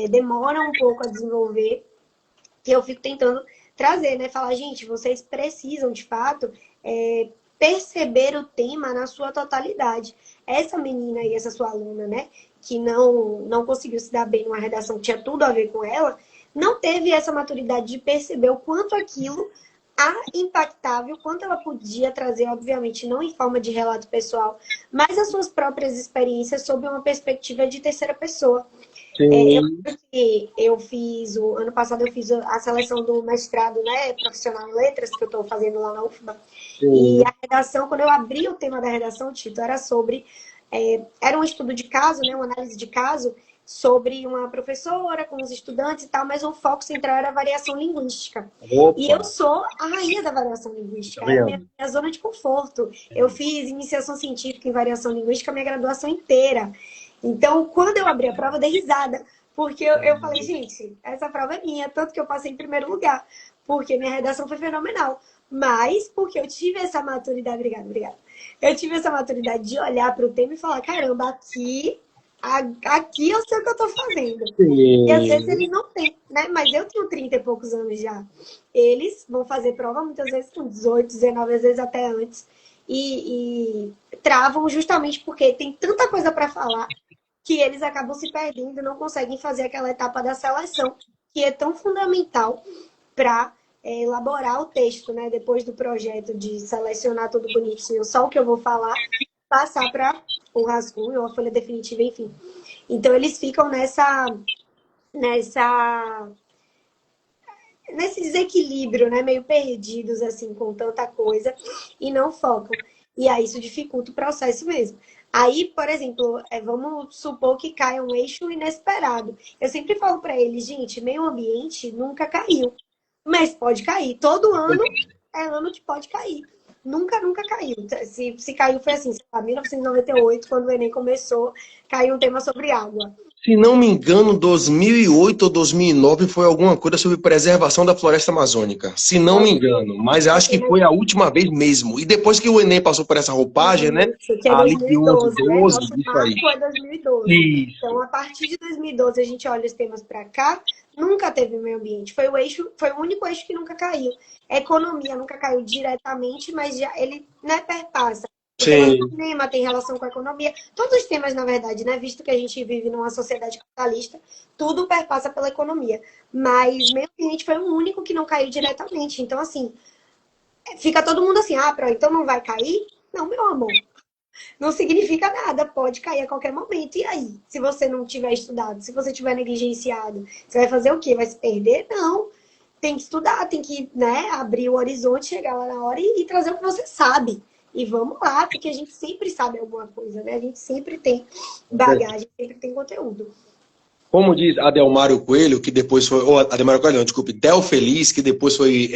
demoram um pouco a desenvolver, que eu fico tentando trazer, né? Falar, gente, vocês precisam, de fato, perceber o tema na sua totalidade. Essa menina aí, essa sua aluna, né? Que não conseguiu se dar bem numa redação que tinha tudo a ver com ela, não teve essa maturidade de perceber o quanto aquilo a impactava, o quanto ela podia trazer, obviamente, não em forma de relato pessoal, mas as suas próprias experiências sob uma perspectiva de terceira pessoa. Eu Sim, lembro que eu fiz, o ano passado eu fiz a seleção do mestrado, né, profissional em letras, que eu estou fazendo lá na UFBA. E sim. a redação, quando eu abri o tema da redação, o título era sobre, era um estudo de caso, né, uma análise de caso, sobre uma professora com os estudantes e tal, mas o foco central era a variação linguística. E eu Opa, sou a rainha da variação tá linguística, é a vendo? minha zona de conforto. Eu fiz iniciação científica em variação linguística a minha graduação inteira. Então, quando eu abri a prova, eu dei risada, porque eu falei, gente, essa prova é minha, tanto que eu passei em primeiro lugar, porque minha redação foi fenomenal. Mas porque eu tive essa maturidade, obrigada. Eu tive essa maturidade de olhar para o tema e falar, caramba, aqui eu sei o que eu estou fazendo. E às vezes Sim. eles não têm, né? Mas eu tenho 30 e poucos anos já. Eles vão fazer prova muitas vezes com 18, 19, às vezes até antes. E travam justamente porque tem tanta coisa para falar que eles acabam se perdendo e não conseguem fazer aquela etapa da seleção, que é tão fundamental para elaborar o texto, né? Depois do projeto de selecionar tudo bonitinho, só o que eu vou falar, passar para o rascunho ou a folha definitiva, enfim. Então eles ficam nessa nesse desequilíbrio, né? Meio perdidos assim com tanta coisa e não focam. E aí isso dificulta o processo mesmo. Aí, por exemplo, vamos supor que caia um eixo inesperado. Eu sempre falo para eles, gente, meio ambiente nunca caiu, mas pode cair. Todo ano é ano que pode cair. Nunca, nunca caiu. Se caiu foi assim, sei lá, 1998, quando o Enem começou, caiu um tema sobre água. Se não me engano, 2008 ou 2009 foi alguma coisa sobre preservação da floresta amazônica. Se não me Pode engano, mas acho que ser, foi a última vez mesmo. E depois que o Enem passou por essa roupagem, né? isso, que é Ali de 11, 2012, né? 12, Nosso isso aí. marco é 2012. Isso. Então, a partir de 2012, a gente olha os temas para cá, nunca teve meio ambiente. Foi o eixo, foi o único eixo que nunca caiu. A economia nunca caiu diretamente, mas já ele, né, perpassa. O tema do Sim. cinema tem relação com a economia. Todos os temas, na verdade, né? Visto que a gente vive numa sociedade capitalista, tudo perpassa pela economia. Mas meio ambiente foi o único que não caiu diretamente. Então, assim, fica todo mundo assim, então não vai cair? Não, meu amor. Não significa nada, pode cair a qualquer momento. E aí? Se você não tiver estudado, se você tiver negligenciado, você vai fazer o quê? Vai se perder? Não. Tem que estudar, tem que, né, abrir o horizonte, chegar lá na hora e trazer o que você sabe. E vamos lá, porque a gente sempre sabe alguma coisa, né? A gente sempre tem bagagem, sempre tem conteúdo. Como diz Adelmário Coelho, que depois foi. Ou Adelmário Coelho, não, desculpe, Del Feliz, que depois foi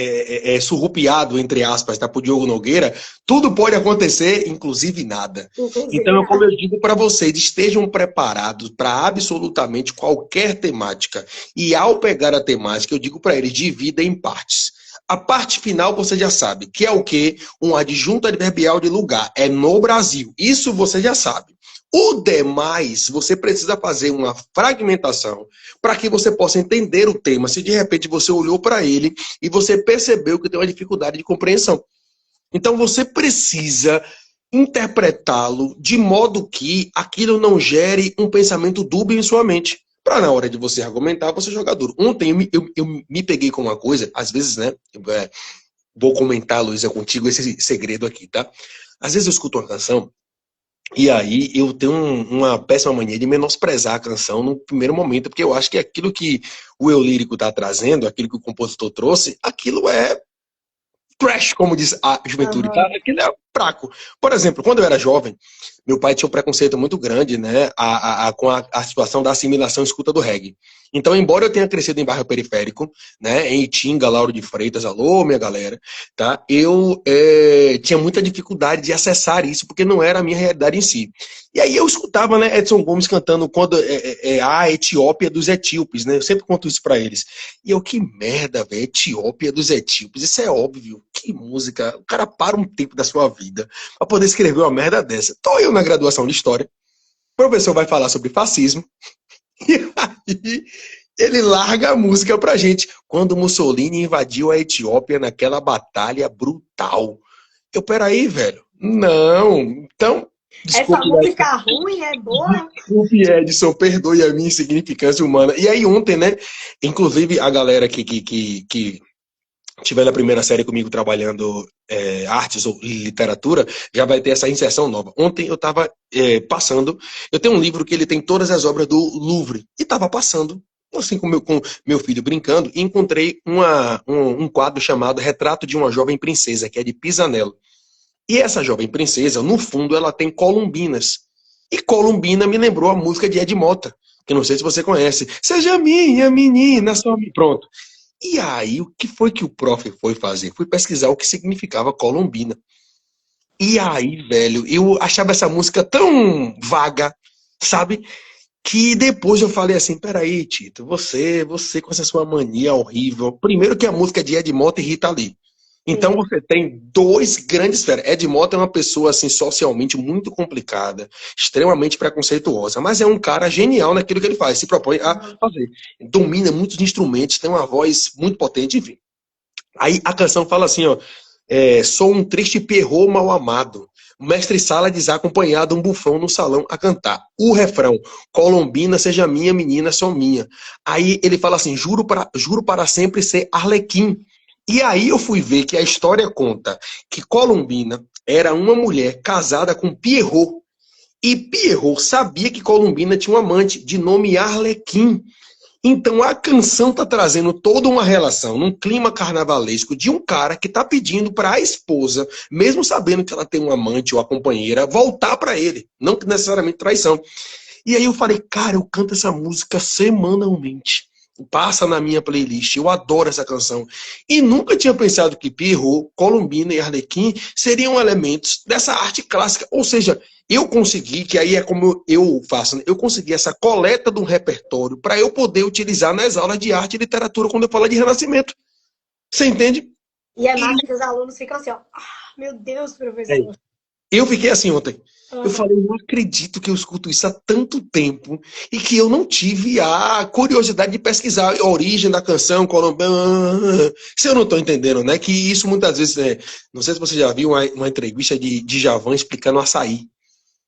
surrupiado, entre aspas, tá, por Diogo Nogueira, tudo pode acontecer, inclusive nada. Inclusive, Então, como nada. eu digo para vocês, estejam preparados para absolutamente qualquer temática. E ao pegar a temática, eu digo para eles, divida em partes. A parte final você já sabe, que é o quê? Um adjunto adverbial de lugar. É no Brasil. Isso você já sabe. O demais, você precisa fazer uma fragmentação para que você possa entender o tema. Se de repente você olhou para ele e você percebeu que tem uma dificuldade de compreensão. Então você precisa interpretá-lo de modo que aquilo não gere um pensamento dúbio em sua mente. Para na hora de você argumentar, você jogar duro. Ontem eu me peguei com uma coisa, às vezes, né? Vou comentar, Luísa, contigo esse segredo aqui, tá? Às vezes eu escuto uma canção e aí eu tenho uma péssima mania de menosprezar a canção no primeiro momento, porque eu acho que aquilo que o eu lírico está trazendo, aquilo que o compositor trouxe, aquilo é trash, como diz a juventude, tá? Aham. Aquilo é fraco. Por exemplo, quando eu era jovem, meu pai tinha um preconceito muito grande, né, com a situação da assimilação escuta do reggae. Então, embora eu tenha crescido em bairro periférico, né, em Itinga, Lauro de Freitas, alô, minha galera, tá? Eu tinha muita dificuldade de acessar isso, porque não era a minha realidade em si. E aí eu escutava, né, Edson Gomes cantando quando a Etiópia dos etíopes, né? Eu sempre conto isso pra eles. E eu, que merda, velho, Etiópia dos etíopes, isso é óbvio. Que música. O cara para um tempo da sua vida pra poder escrever uma merda dessa. Tô eu na graduação de História, o professor vai falar sobre fascismo, e aí ele larga a música pra gente. Quando Mussolini invadiu a Etiópia naquela batalha brutal. Eu, peraí, velho. Não. Então, Essa desculpe, música ruim é boa? desculpe, Edson, perdoe a minha insignificância humana. E aí ontem, né, inclusive a galera que tiver na primeira série comigo trabalhando artes ou literatura, já vai ter essa inserção nova. Ontem eu estava passando, eu tenho um livro que ele tem todas as obras do Louvre, e estava passando, assim com meu filho brincando, e encontrei um quadro chamado Retrato de uma Jovem Princesa, que é de Pisanello. E essa jovem princesa, no fundo, ela tem columbinas. E Columbina me lembrou a música de Ed Mota, que não sei se você conhece. Seja minha menina, só me... Pronto. E aí, o que foi que o prof foi fazer? Foi pesquisar o que significava Columbina. E aí, velho, eu achava essa música tão vaga, sabe? Que depois eu falei assim, peraí, Tito, você com essa sua mania horrível. Primeiro que a música é de Ed Mota e Rita Lee. Então Sim. você tem dois grandes feras. Ed Mota é uma pessoa assim socialmente muito complicada, extremamente preconceituosa, mas é um cara genial naquilo que ele faz, se propõe a Aham. fazer. Domina muitos instrumentos, tem uma voz muito potente, enfim. Aí a canção fala assim, ó, sou um triste perro mal amado. O mestre Sala desacompanhado, um bufão no salão a cantar. O refrão, Colombina, seja minha menina, só minha. Aí ele fala assim, juro para sempre ser Arlequim. E aí eu fui ver que a história conta que Colombina era uma mulher casada com Pierrot. E Pierrot sabia que Colombina tinha um amante de nome Arlequim. Então a canção tá trazendo toda uma relação, num clima carnavalesco, de um cara que tá pedindo para a esposa, mesmo sabendo que ela tem um amante ou a companheira, voltar para ele, não necessariamente traição. E aí eu falei, cara, eu canto essa música semanalmente. Passa na minha playlist, eu adoro essa canção. E nunca tinha pensado que Pierrot, Colombina e Arlequim seriam elementos dessa arte clássica. Ou seja, eu consegui, que aí é como eu faço, né? Eu consegui essa coleta de um repertório para eu poder utilizar nas aulas de arte e literatura quando eu falo de Renascimento. Você entende? E é E massa que os alunos ficam assim, ó. Ah, meu Deus, é, professor. eu fiquei assim ontem. Eu Aham. falei, não acredito que eu escuto isso há tanto tempo e que eu não tive a curiosidade de pesquisar a origem da canção colombiana. Se eu não estou entendendo, né? Que isso muitas vezes, não sei se você já viu uma entrevista de Djavan explicando açaí,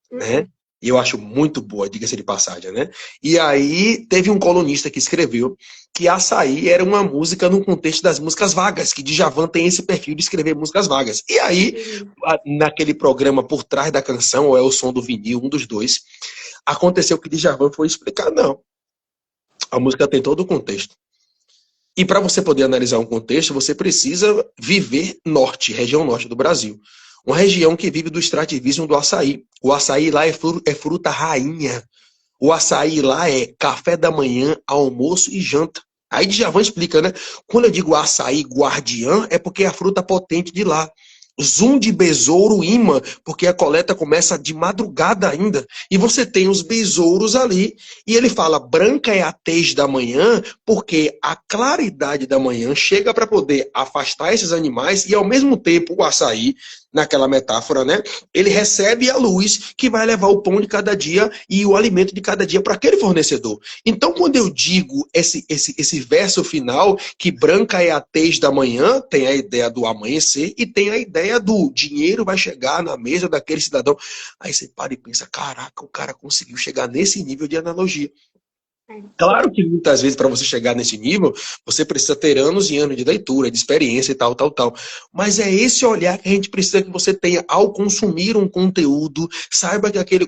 né? Uh-uh. E eu acho muito boa, diga-se de passagem, né? E aí teve um colunista que escreveu que Açaí era uma música no contexto das músicas vagas, que Djavan tem esse perfil de escrever músicas vagas. E aí, Sim. naquele programa Por Trás da Canção, ou é o Som do Vinil, um dos dois, aconteceu que Djavan foi explicar, não, a música tem todo o contexto. E para você poder analisar um contexto, você precisa viver norte, região norte do Brasil. Uma região que vive do extrativismo do açaí. O açaí lá é fruta rainha. O açaí lá é café da manhã, almoço e janta. Aí Djavan explica, né? Quando eu digo açaí guardiã, é porque é a fruta potente de lá. Zoom de besouro imã, porque a coleta começa de madrugada ainda. E você tem os besouros ali. E ele fala, branca é a tez da manhã, porque a claridade da manhã chega para poder afastar esses animais e, ao mesmo tempo, o açaí, naquela metáfora, né? Ele recebe a luz que vai levar o pão de cada dia e o alimento de cada dia para aquele fornecedor. Então, quando eu digo esse verso final, que branca é a tez da manhã, tem a ideia do amanhecer e tem a ideia do dinheiro vai chegar na mesa daquele cidadão. Aí você para e pensa, caraca, o cara conseguiu chegar nesse nível de analogia. Claro que muitas vezes para você chegar nesse nível, você precisa ter anos e anos de leitura, de experiência e tal, tal, tal. Mas é esse olhar que a gente precisa que você tenha ao consumir um conteúdo, saiba que aquele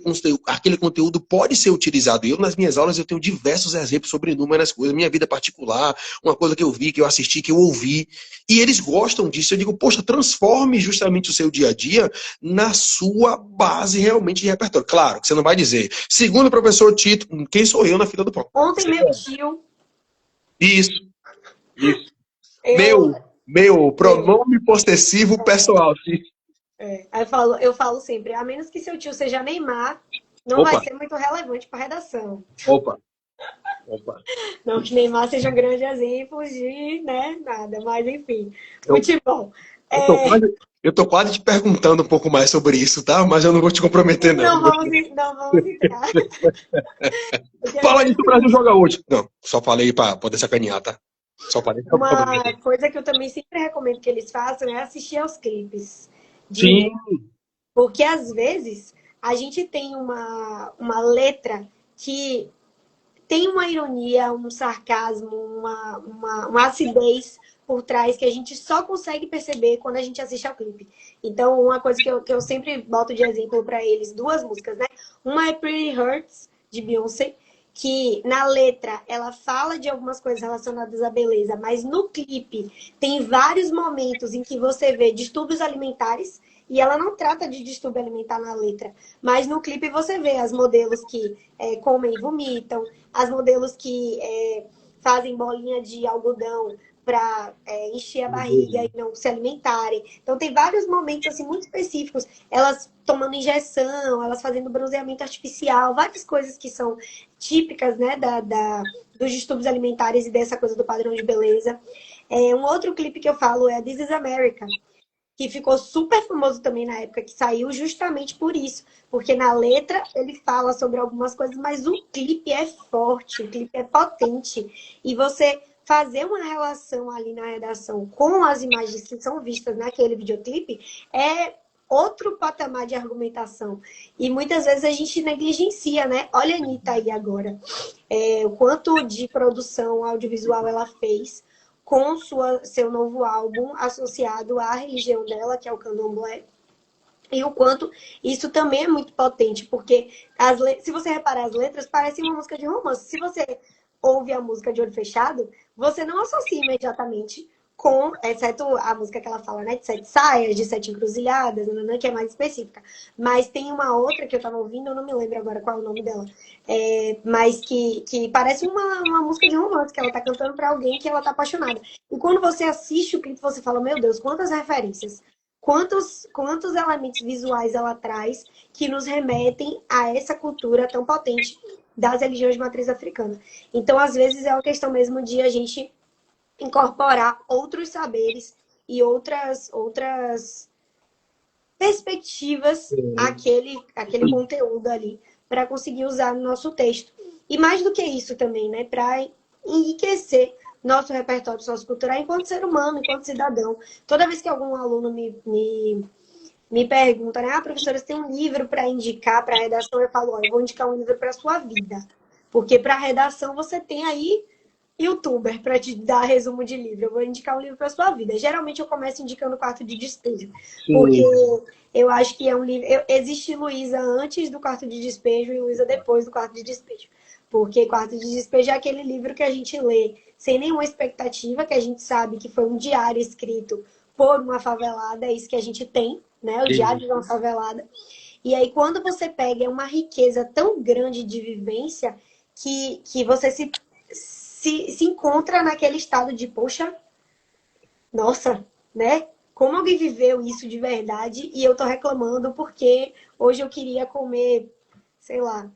conteúdo pode ser utilizado. Eu, nas minhas aulas, eu tenho diversos exemplos sobre inúmeras coisas, minha vida particular, uma coisa que eu vi, que eu assisti, que eu ouvi, e eles gostam disso. Eu digo, poxa, transforme justamente o seu dia a dia na sua base realmente de repertório. Claro que você não vai dizer, segundo o professor Tito, quem sou eu na fila do pão? Ontem meu tio, Isso, isso. eu, Meu, eu, pronome possessivo pessoal. aí eu falo sempre, a menos que seu tio seja Neymar, não vai Opa, ser muito relevante para a redação. opa, opa. Não que Neymar seja um grande exemplo de, né, nada, mas enfim, Eu, futebol. eu, tô É, quase, eu tô quase te perguntando um pouco mais sobre isso, tá? Mas eu não vou te comprometer, não. não vamos entrar. Porque Fala assim, disso, o Brasil joga hoje. Não, só falei pra poder sacanear, tá? Só falei pra uma poder. coisa que eu também sempre recomendo que eles façam é assistir aos clipes de Sim, porque às vezes a gente tem uma letra que tem uma ironia, um sarcasmo, uma acidez por trás que a gente só consegue perceber quando a gente assiste ao clipe. Então, uma coisa que eu sempre boto de exemplo para eles, duas músicas, né? Uma é Pretty Hurts, de Beyoncé, que na letra ela fala de algumas coisas relacionadas à beleza, mas no clipe tem vários momentos em que você vê distúrbios alimentares e ela não trata de distúrbio alimentar na letra, mas no clipe você vê as modelos que comem e vomitam, as modelos que fazem bolinha de algodão para encher a barriga e não se alimentarem. Então tem vários momentos assim muito específicos, elas tomando injeção, elas fazendo bronzeamento artificial, várias coisas que são típicas, né, dos distúrbios alimentares e dessa coisa do padrão de beleza. Um outro clipe que eu falo é This is America, que ficou super famoso também na época que saiu, justamente por isso. Porque na letra ele fala sobre algumas coisas, mas o clipe é forte, o clipe é potente. E você fazer uma relação ali na redação com as imagens que são vistas naquele videoclipe é outro patamar de argumentação. E muitas vezes a gente negligencia, né? Olha a Anitta aí agora. O quanto de produção audiovisual ela fez com seu novo álbum associado à religião dela, que é o candomblé. E o quanto isso também é muito potente, porque se você reparar as letras, parecem uma música de romance. Se você ouve a música de olho fechado, você não associa imediatamente com, exceto a música que ela fala, né, de sete saias, de sete encruzilhadas, que é mais específica. Mas tem uma outra que eu tava ouvindo, eu não me lembro agora qual é o nome dela, mas que parece uma música de romance, que ela tá cantando pra alguém que ela tá apaixonada. E quando você assiste o clipe, você fala, meu Deus, quantas referências, quantos elementos visuais ela traz que nos remetem a essa cultura tão potente das religiões de matriz africana. Então, às vezes, é uma questão mesmo de a gente incorporar outros saberes e outras perspectivas aquele conteúdo ali para conseguir usar no nosso texto. E mais do que isso também, né? Para enriquecer nosso repertório sociocultural enquanto ser humano, enquanto cidadão. Toda vez que algum aluno me pergunta, né? Professora, você tem um livro para indicar para a redação? Eu falo, eu vou indicar um livro para a sua vida. Porque para a redação você tem aí YouTuber para te dar resumo de livro. Eu vou indicar um livro para sua vida. Geralmente eu começo indicando o Quarto de Despejo, porque sim. eu acho que é um livro. Existe Luísa antes do Quarto de Despejo e Luísa depois do Quarto de Despejo. Porque Quarto de Despejo é aquele livro que a gente lê sem nenhuma expectativa, que a gente sabe que foi um diário escrito por uma favelada, é isso que a gente tem, né? O diário de uma favelada. E aí, quando você pega, é uma riqueza tão grande de vivência que você se encontra naquele estado de, poxa, nossa, né? Como alguém viveu isso de verdade e eu tô reclamando porque hoje eu queria comer, sei lá,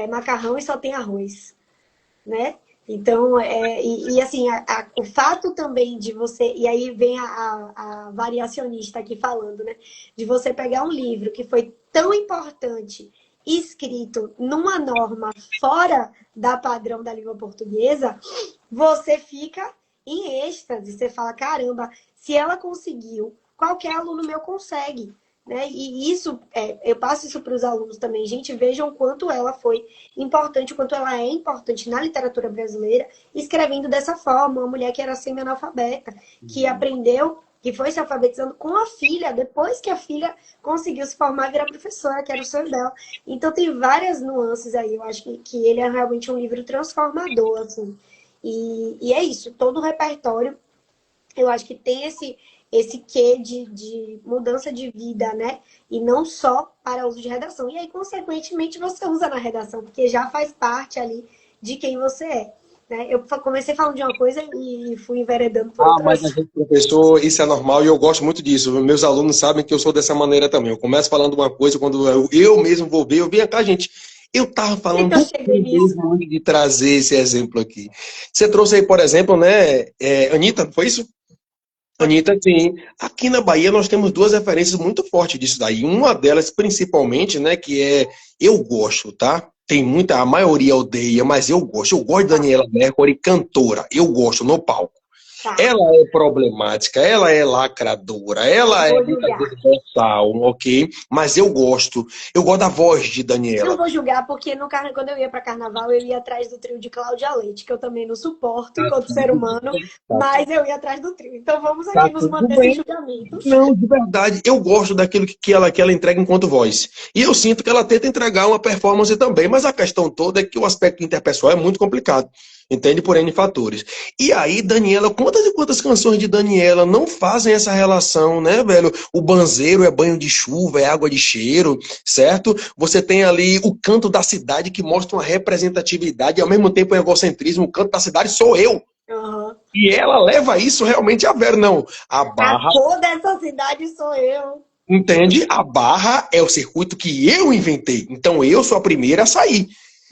macarrão e só tem arroz, né? Então, assim, o fato também de você, e aí vem a variacionista aqui falando, né? De você pegar um livro que foi tão importante, escrito numa norma fora da padrão da língua portuguesa, você fica em êxtase. Você fala, caramba, se ela conseguiu, qualquer aluno meu consegue. Né? E isso, eu passo isso para os alunos também. Gente, vejam o quanto ela foi importante, o quanto ela é importante na literatura brasileira, escrevendo dessa forma. Uma mulher que era semi-analfabeta, que aprendeu, que foi se alfabetizando com a filha, depois que a filha conseguiu se formar e virar professora, que era o sonho dela. Então tem várias nuances aí. Eu acho que ele é realmente um livro transformador, assim. E é isso, todo o repertório, eu acho que tem esse quê de mudança de vida, né? E não só para uso de redação. E aí, consequentemente, você usa na redação, porque já faz parte ali de quem você é. Né? Eu comecei falando de uma coisa e fui enveredando por Mas a outras. gente, professor, isso é normal e eu gosto muito disso. Meus alunos sabem que eu sou dessa maneira também. Eu começo falando uma coisa, quando eu mesmo vou ver, eu venho cá, gente. Eu estava E falando que eu do cheguei que nisso. mesmo antes de trazer esse exemplo aqui. Você trouxe aí, por exemplo, né, Anitta, foi isso? Anitta, sim. Aqui na Bahia nós temos duas referências muito fortes disso daí. Uma delas, principalmente, né, que é eu gosto, tá? Tem muita, a maioria odeia, mas eu gosto. Eu gosto de Tá, Daniela Mercury, cantora. Eu gosto no palco. tá. Ela é problemática, ela é lacradora, Não ela é vou muitas julgar. vezes boçal, ok? Mas eu gosto. Eu gosto da voz de Não Daniela. vou julgar, porque quando eu ia para carnaval, eu ia atrás do trio de Cláudia Leite, que eu também não suporto Tá enquanto ser tudo humano, bem, mas eu ia atrás do trio. Então vamos aqui tá nos tudo manter sem bem. julgamentos. Não, de verdade, eu gosto daquilo que ela entrega enquanto voz. E eu sinto que ela tenta entregar uma performance também, mas a questão toda é que o aspecto interpessoal é muito complicado. Entende? Por N fatores. E aí, Daniela, quantas e quantas canções de Daniela não fazem essa relação, né, velho? O banzeiro é banho de chuva, é água de cheiro, certo? Você tem ali o canto da cidade que mostra uma representatividade e ao mesmo tempo um egocentrismo. O canto da cidade sou eu. Uhum. E ela leva isso realmente a ver, não. A A Barra. cor dessa cidade sou eu. Entende? A barra é o circuito que eu inventei. Então eu sou a primeira a sair.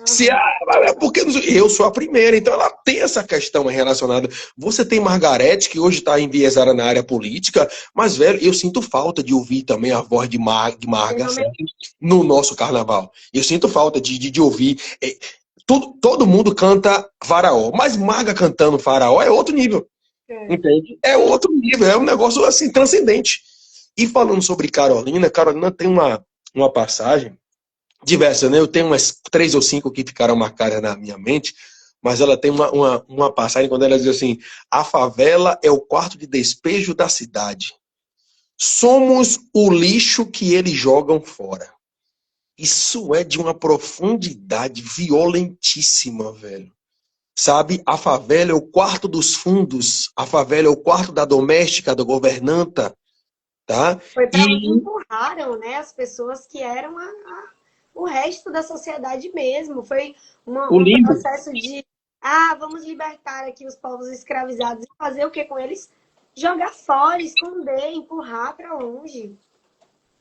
Se Uhum. a, porque eu sou a primeira, então ela tem essa questão relacionada. Você tem Margarete, que hoje está enviesada na área política, mas, velho, eu sinto falta de ouvir também a voz de Marga, certo? No nosso carnaval. Eu sinto falta de ouvir. Todo mundo canta Faraó, mas Marga cantando Faraó é outro nível. É. Entende? É outro nível, é um negócio assim transcendente. E falando sobre Carolina, Carolina tem uma passagem diversa, né? Eu tenho umas 3 ou 5 que ficaram marcadas na minha mente, mas ela tem uma passagem quando ela diz assim: a favela é o quarto de despejo da cidade. Somos o lixo que eles jogam fora. Isso é de uma profundidade violentíssima, velho. Sabe, a favela é o quarto dos fundos, a favela é o quarto da doméstica, da governanta, tá? Foi para onde E empurraram, né, as pessoas que eram o resto da sociedade mesmo. Foi o um limbo. processo de, vamos libertar aqui os povos escravizados e fazer o que com eles? Jogar fora, esconder, empurrar para longe.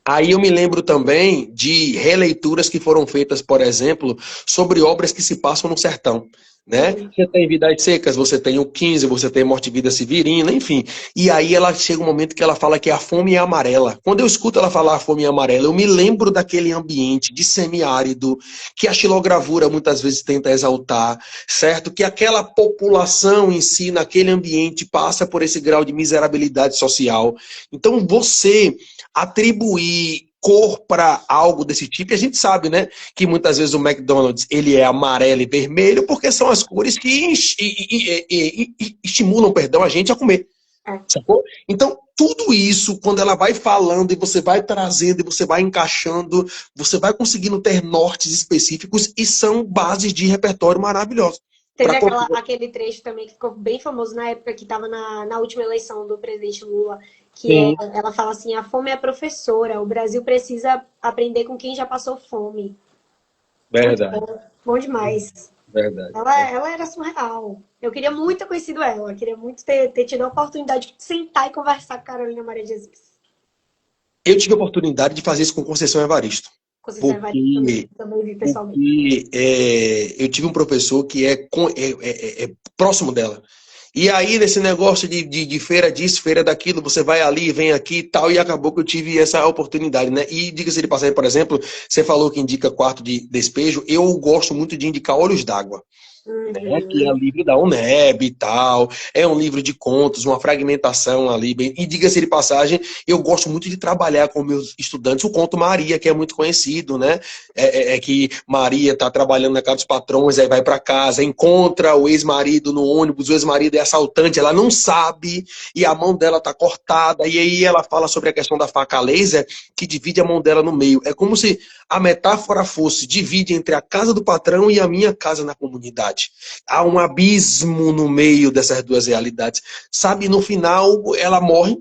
Aí eu me lembro também de releituras que foram feitas, por exemplo, sobre obras que se passam no sertão. Né? Sim. Você tem Vidas Secas, você tem o 15, você tem Morte e Vida Severina, enfim. E aí ela chega um momento que ela fala que a fome é amarela. Quando eu escuto ela falar a fome é amarela, eu me lembro daquele ambiente de semiárido que a xilogravura muitas vezes tenta exaltar, certo? Que aquela população em si, naquele ambiente, passa por esse grau de miserabilidade social. Então você atribuir cor para algo desse tipo, e a gente sabe, né, que muitas vezes o McDonald's ele é amarelo e vermelho porque são as cores que estimulam, perdão, a gente a comer, É. sacou? Então, tudo isso, quando ela vai falando e você vai trazendo e você vai encaixando, você vai conseguindo ter nortes específicos e são bases de repertório maravilhosos. Teve aquele trecho também que ficou bem famoso na época que estava na última eleição do presidente Lula, que ela fala assim, a fome é professora, o Brasil precisa aprender com quem já passou fome. Muito Verdade, bom, bom demais. verdade. Ela era surreal. Eu queria muito ter conhecido ela, queria muito ter tido a oportunidade de sentar e conversar com Carolina Maria de Jesus. Eu tive a oportunidade de fazer isso com Conceição Evaristo, Conceição Evaristo porque, também vi pessoalmente. eu tive um professor que é próximo dela. E aí, nesse negócio de feira disso, feira daquilo, você vai ali, vem aqui e tal, e acabou que eu tive essa oportunidade, né? E diga-se de passagem, por exemplo, você falou que indica quarto de despejo, eu gosto muito de indicar Olhos d'Água, né, que é Uhum. um livro da UNEB e tal, é um livro de contos, uma fragmentação ali, bem, e diga-se de passagem, eu gosto muito de trabalhar com meus estudantes o conto Maria, que é muito conhecido, né, é que Maria está trabalhando na casa dos patrões, aí vai para casa, encontra o ex-marido no ônibus, o ex-marido é assaltante, ela não sabe, e a mão dela tá cortada, e aí ela fala sobre a questão da faca laser, que divide a mão dela no meio, é como se a metáfora fosse, divide entre a casa do patrão e a minha casa na comunidade. Há um abismo no meio dessas duas realidades. Sabe, no final ela morre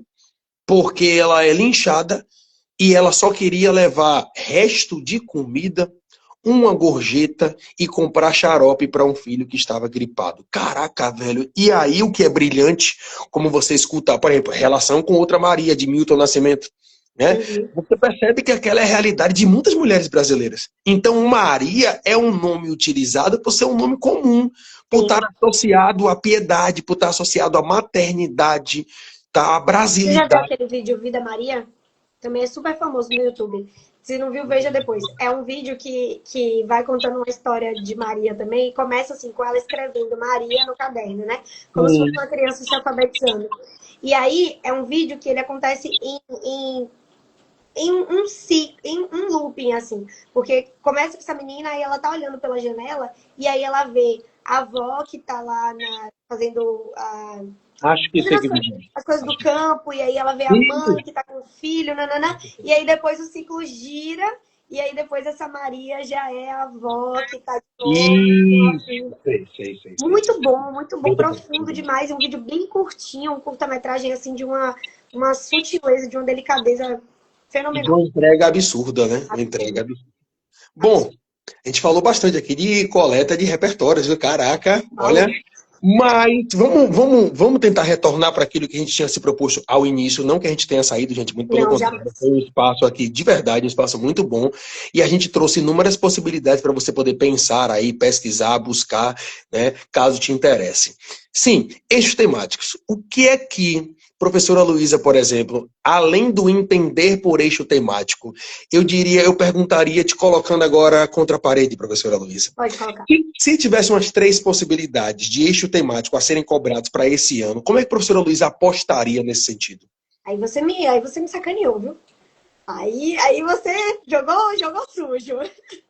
porque ela é linchada e ela só queria levar resto de comida, uma gorjeta e comprar xarope para um filho que estava gripado. Caraca, velho. E aí o que é brilhante, como você escuta, por exemplo, relação com outra Maria de Milton Nascimento, né? Uhum. Você percebe que aquela é a realidade de muitas mulheres brasileiras. Então, Maria é um nome utilizado por ser um nome comum, por Sim. estar associado à piedade, por estar associado à maternidade, tá? À Você já viu brasilidade. aquele vídeo Vida Maria? Também é super famoso no YouTube. Se não viu, veja depois. É um vídeo que vai contando uma história de Maria também. E começa assim, com ela escrevendo Maria no caderno, né? Como se fosse uma criança se alfabetizando. E aí, é um vídeo que ele acontece em um looping, assim. Porque começa com essa menina, aí ela tá olhando pela janela, e aí ela vê a avó que tá lá fazendo Acho que sei que vídeo. as coisas do campo, e aí ela vê a mãe que tá com o filho, nananã, e aí depois o ciclo gira, e aí depois essa Maria já é a avó que tá de novo com a filha. Isso, sei. Muito bom, profundo demais, um vídeo bem curtinho, um curta-metragem assim de uma sutileza, de uma delicadeza E de uma fenomenal. entrega absurda, né? Uma entrega Absurdo, absurda. Bom, absurdo. a gente falou bastante aqui de coleta de repertórios, viu? Caraca, olha. Falou. Mas vamos tentar retornar para aquilo que a gente tinha se proposto ao início. Não que a gente tenha saído, gente, muito pelo Não, contrário. Foi jamais. um espaço aqui de verdade, um espaço muito bom. E a gente trouxe inúmeras possibilidades para você poder pensar aí, pesquisar, buscar, né, caso te interesse. Sim, eixos temáticos. O que é que, professora Luísa, por exemplo, além do entender por eixo temático, eu perguntaria, te colocando agora contra a parede, professora Luísa. Pode colocar. Se tivesse umas três possibilidades de eixo temático a serem cobrados para esse ano, como é que a professora Luísa apostaria nesse sentido? Aí você me sacaneou, viu? Aí você jogou sujo.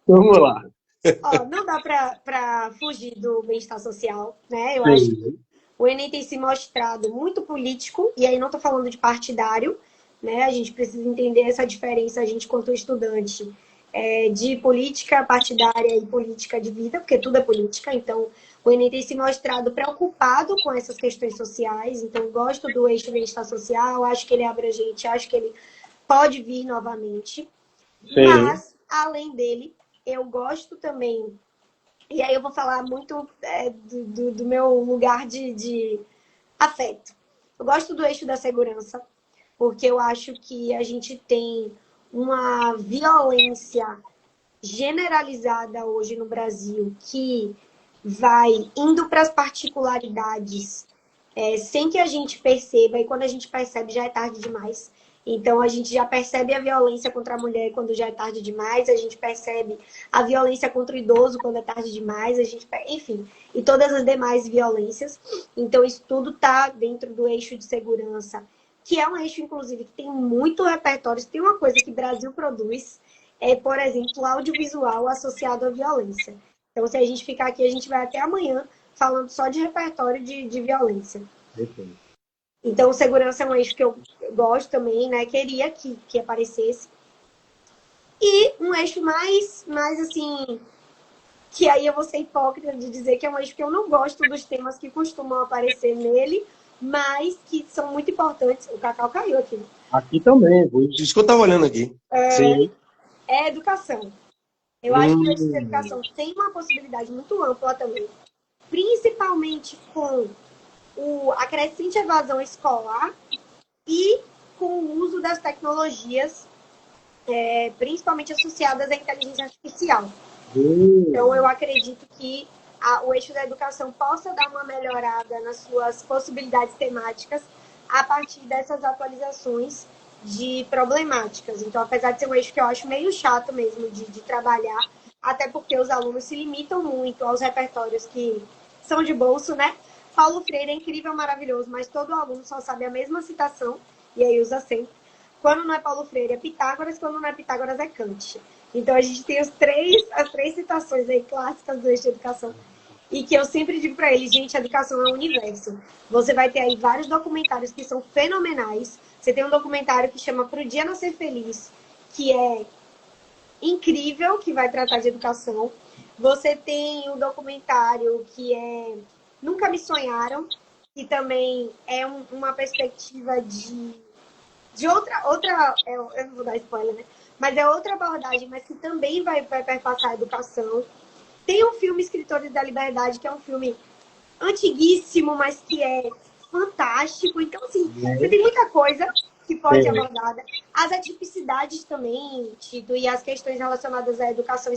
Vamos lá. Ó, não dá pra fugir do bem-estar social, né? Eu acho que Sim, o Enem tem se mostrado muito político, e aí não tô falando de partidário, né? A gente precisa entender essa diferença, a gente, quanto estudante, de política partidária e política de vida, porque tudo é política, então o Enem tem se mostrado preocupado com essas questões sociais, então gosto do eixo bem-estar social, acho que ele é abrangente, acho que ele pode vir novamente, sim, mas, além dele, eu gosto também, e aí eu vou falar muito do meu lugar de afeto. Eu gosto do eixo da segurança, porque eu acho que a gente tem uma violência generalizada hoje no Brasil que vai indo para as particularidades sem que a gente perceba, e quando a gente percebe já é tarde demais. Então a gente já percebe a violência contra a mulher quando já é tarde demais, a gente percebe a violência contra o idoso quando é tarde demais, enfim, e todas as demais violências. Então isso tudo está dentro do eixo de segurança, que é um eixo, inclusive, que tem muito repertório. Tem uma coisa que o Brasil produz, por exemplo, audiovisual associado à violência. Então, se a gente ficar aqui, a gente vai até amanhã falando só de repertório de violência. perfeito. Então, segurança é um eixo que eu gosto também, né? Queria que aparecesse. E um eixo mais assim, que aí eu vou ser hipócrita de dizer que é um eixo que eu não gosto dos temas que costumam aparecer nele, mas que são muito importantes. O Cacau caiu aqui. Aqui também, isso que eu estava olhando aqui. Sim. É educação. Eu acho que o eixo de educação tem uma possibilidade muito ampla também, principalmente com a crescente evasão escolar e com o uso das tecnologias, principalmente associadas à inteligência artificial. Então, eu acredito que o eixo da educação possa dar uma melhorada nas suas possibilidades temáticas a partir dessas atualizações de problemáticas. Então, apesar de ser um eixo que eu acho meio chato mesmo de trabalhar, até porque os alunos se limitam muito aos repertórios que são de bolso, né? Paulo Freire é incrível, maravilhoso, mas todo aluno só sabe a mesma citação, e aí usa sempre. Quando não é Paulo Freire, é Pitágoras, quando não é Pitágoras, é Kant. Então, a gente tem as três citações aí clássicas do eixo de educação, e que eu sempre digo para eles, gente, a educação é um universo. Você vai ter aí vários documentários que são fenomenais. Você tem um documentário que chama Pro Dia Nascer Feliz, que é incrível, que vai tratar de educação. Você tem um documentário que é Nunca Me Sonharam, que também é uma perspectiva de outra eu não vou dar spoiler, né? Mas é outra abordagem, mas que também vai perpassar a educação. Tem um filme Escritores da Liberdade, que é um filme antiguíssimo, mas que é fantástico. Então, assim, você tem muita coisa que pode ser abordada. As atipicidades também, Tito, e as questões relacionadas à educação...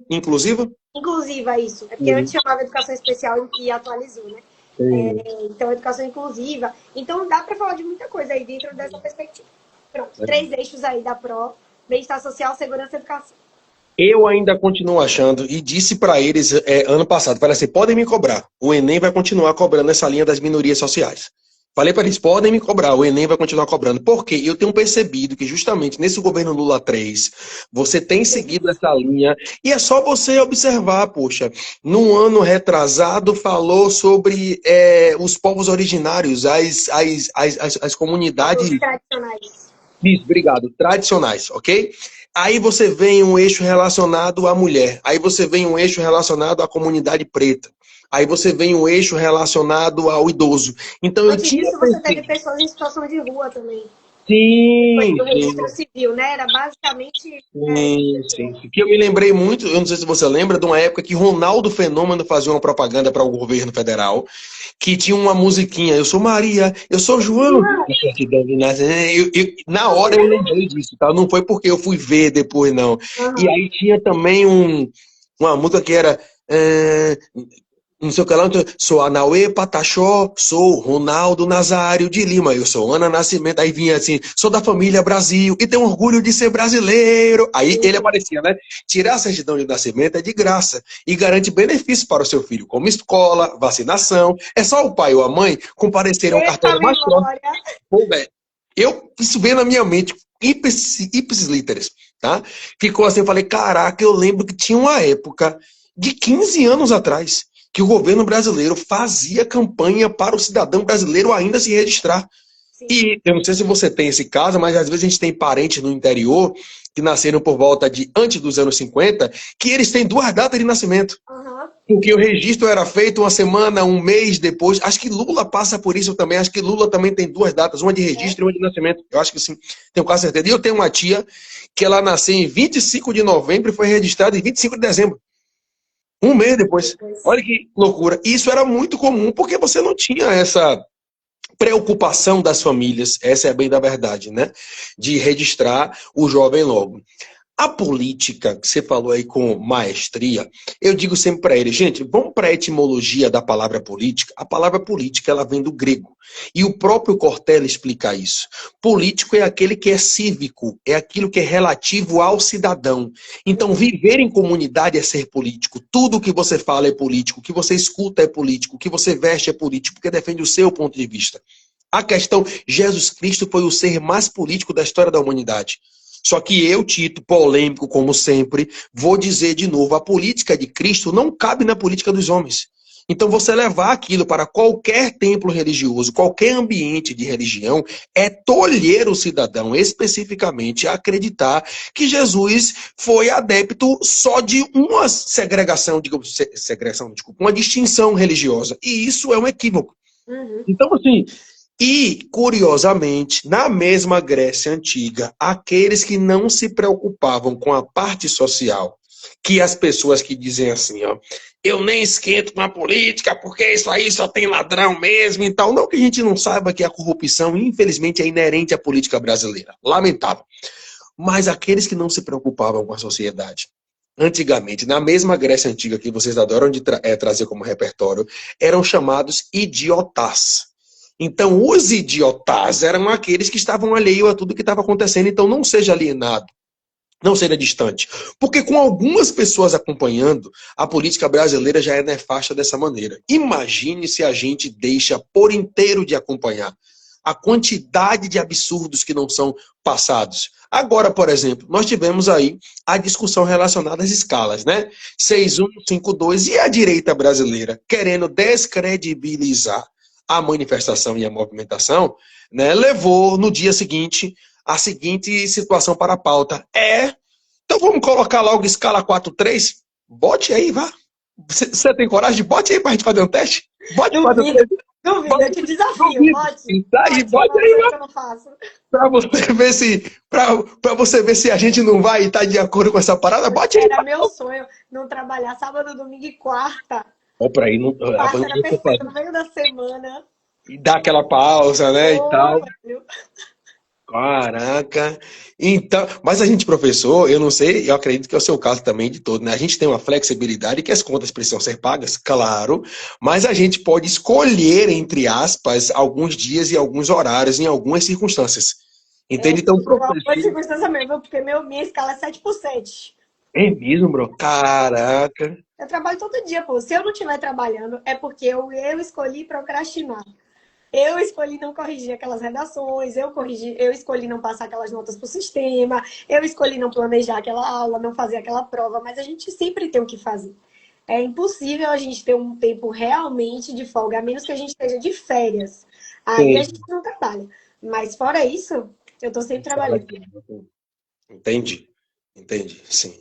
Inclusiva, isso. É porque antes chamava educação especial e atualizou, né? Então, educação inclusiva. Então, dá para falar de muita coisa aí dentro dessa perspectiva. Pronto, 3 eixos aí da PRO: bem-estar social, segurança e educação. Eu ainda continuo achando, e disse para eles ano passado, falei assim, podem me cobrar, o Enem vai continuar cobrando essa linha das minorias sociais. Falei para eles, podem me cobrar, o Enem vai continuar cobrando. Porque eu tenho percebido que justamente nesse governo Lula 3, você tem seguido essa linha, e é só você observar, poxa, num ano retrasado falou sobre os povos originários, as comunidades... Os tradicionais. Isso, obrigado, tradicionais, ok? Aí você vem um eixo relacionado à mulher, aí você vem um eixo relacionado à comunidade preta. Aí você vem um eixo relacionado ao idoso. Então eu tinha... Isso você teve pessoas em situação de rua também. Sim, foi o registro civil, né? Era basicamente... Sim. Que eu me lembrei muito, eu não sei se você lembra, de uma época que Ronaldo Fenômeno fazia uma propaganda para o governo federal, que tinha uma musiquinha, eu sou Maria, eu sou João. Na hora eu lembrei disso, tá? Não foi porque eu fui ver depois, não. E aí tinha também uma música que era... não sei o que lá, sou Anauê Pataxó, sou Ronaldo Nazário de Lima, eu sou Ana Nascimento, aí vinha assim, sou da família Brasil e tenho orgulho de ser brasileiro. Aí ele aparecia, né? Tirar a certidão de nascimento é de graça e garante benefícios para o seu filho, como escola, vacinação. É só o pai ou a mãe comparecerem ao cartório mais próximo. Isso veio na minha mente, ipsis literis, tá? Ficou assim, eu falei, caraca, eu lembro que tinha uma época de 15 anos atrás, que o governo brasileiro fazia campanha para o cidadão brasileiro ainda se registrar. Sim. E eu não sei se você tem esse caso, mas às vezes a gente tem parentes no interior que nasceram por volta de antes dos anos 50, que eles têm 2 datas de nascimento. Porque o registro era feito uma semana, um mês depois. Acho que Lula passa por isso também. Acho que Lula também tem 2 datas, uma de registro e uma de nascimento. Eu acho que sim, tenho quase certeza. E eu tenho uma tia que ela nasceu em 25 de novembro e foi registrada em 25 de dezembro. Um mês depois. Olha que loucura. Isso era muito comum porque você não tinha essa preocupação das famílias, essa é bem da verdade, né? De registrar o jovem logo. A política, que você falou aí com maestria, eu digo sempre para ele, gente, vamos para a etimologia da palavra política. A palavra política, ela vem do grego. E o próprio Cortella explica isso. Político é aquele que é cívico, é aquilo que é relativo ao cidadão. Então, viver em comunidade é ser político. Tudo que você fala é político, o que você escuta é político, o que você veste é político, porque defende o seu ponto de vista. A questão, Jesus Cristo foi o ser mais político da história da humanidade. Só que eu, Tito, polêmico como sempre, vou dizer de novo, a política de Cristo não cabe na política dos homens. Então, você levar aquilo para qualquer templo religioso, qualquer ambiente de religião, é tolher o cidadão especificamente a acreditar que Jesus foi adepto só de uma segregação, digamos, segregação, desculpa, uma distinção religiosa. E isso é um equívoco. Uhum. Então, assim, e, curiosamente, na mesma Grécia Antiga, aqueles que não se preocupavam com a parte social, que as pessoas que dizem assim, ó, eu nem esquento com a política, porque isso aí só tem ladrão mesmo e tal. Não que a gente não saiba que a corrupção, infelizmente, é inerente à política brasileira. Lamentável. Mas aqueles que não se preocupavam com a sociedade, antigamente, na mesma Grécia Antiga que vocês adoram trazer como repertório, eram chamados idiotás. Então, os idiotás eram aqueles que estavam alheios a tudo que estava acontecendo. Então, não seja alienado, não seja distante. Porque com algumas pessoas acompanhando, a política brasileira já é nefasta dessa maneira. Imagine se a gente deixa por inteiro de acompanhar a quantidade de absurdos que não são passados. Agora, por exemplo, nós tivemos aí a discussão relacionada às escalas, né? 6-1, 5-2 e a direita brasileira querendo descredibilizar a manifestação e a movimentação, né, levou no dia seguinte a seguinte situação para a pauta. Então vamos colocar logo escala 4-3? Bote aí, vá. Você tem coragem de bote aí para a gente fazer um teste? Bote 4-3. Duvido, eu te desafio, pode. Tá aí, bote aí, Coisa que eu não faço. Para você ver se a gente não vai estar de acordo com essa parada, bote aí. Era meu sonho não trabalhar sábado, domingo e quarta. Ó, para aí, não, Quarta era perfeito, no meio da semana. e dá aquela pausa, né, e tal. Velho. Caraca. Então, mas a gente, professor, eu não sei, eu acredito que é o seu caso também de todo, né? A gente tem uma flexibilidade que as contas precisam ser pagas, claro, mas a gente pode escolher, entre aspas, alguns dias e alguns horários em algumas circunstâncias. Entende? Então, professor. Foi circunstância mesmo, porque minha escala é 7x7. É mesmo, bro? Caraca. Eu trabalho todo dia, pô. Se eu não estiver trabalhando, é porque eu escolhi procrastinar. Eu escolhi não corrigir aquelas redações, eu escolhi não passar aquelas notas para o sistema, eu escolhi não planejar aquela aula, não fazer aquela prova, mas a gente sempre tem o que fazer. É impossível a gente ter um tempo realmente de folga, a menos que a gente esteja de férias. Aí a gente não trabalha. Mas fora isso, eu estou sempre trabalhando. Entendi. Entendi, sim.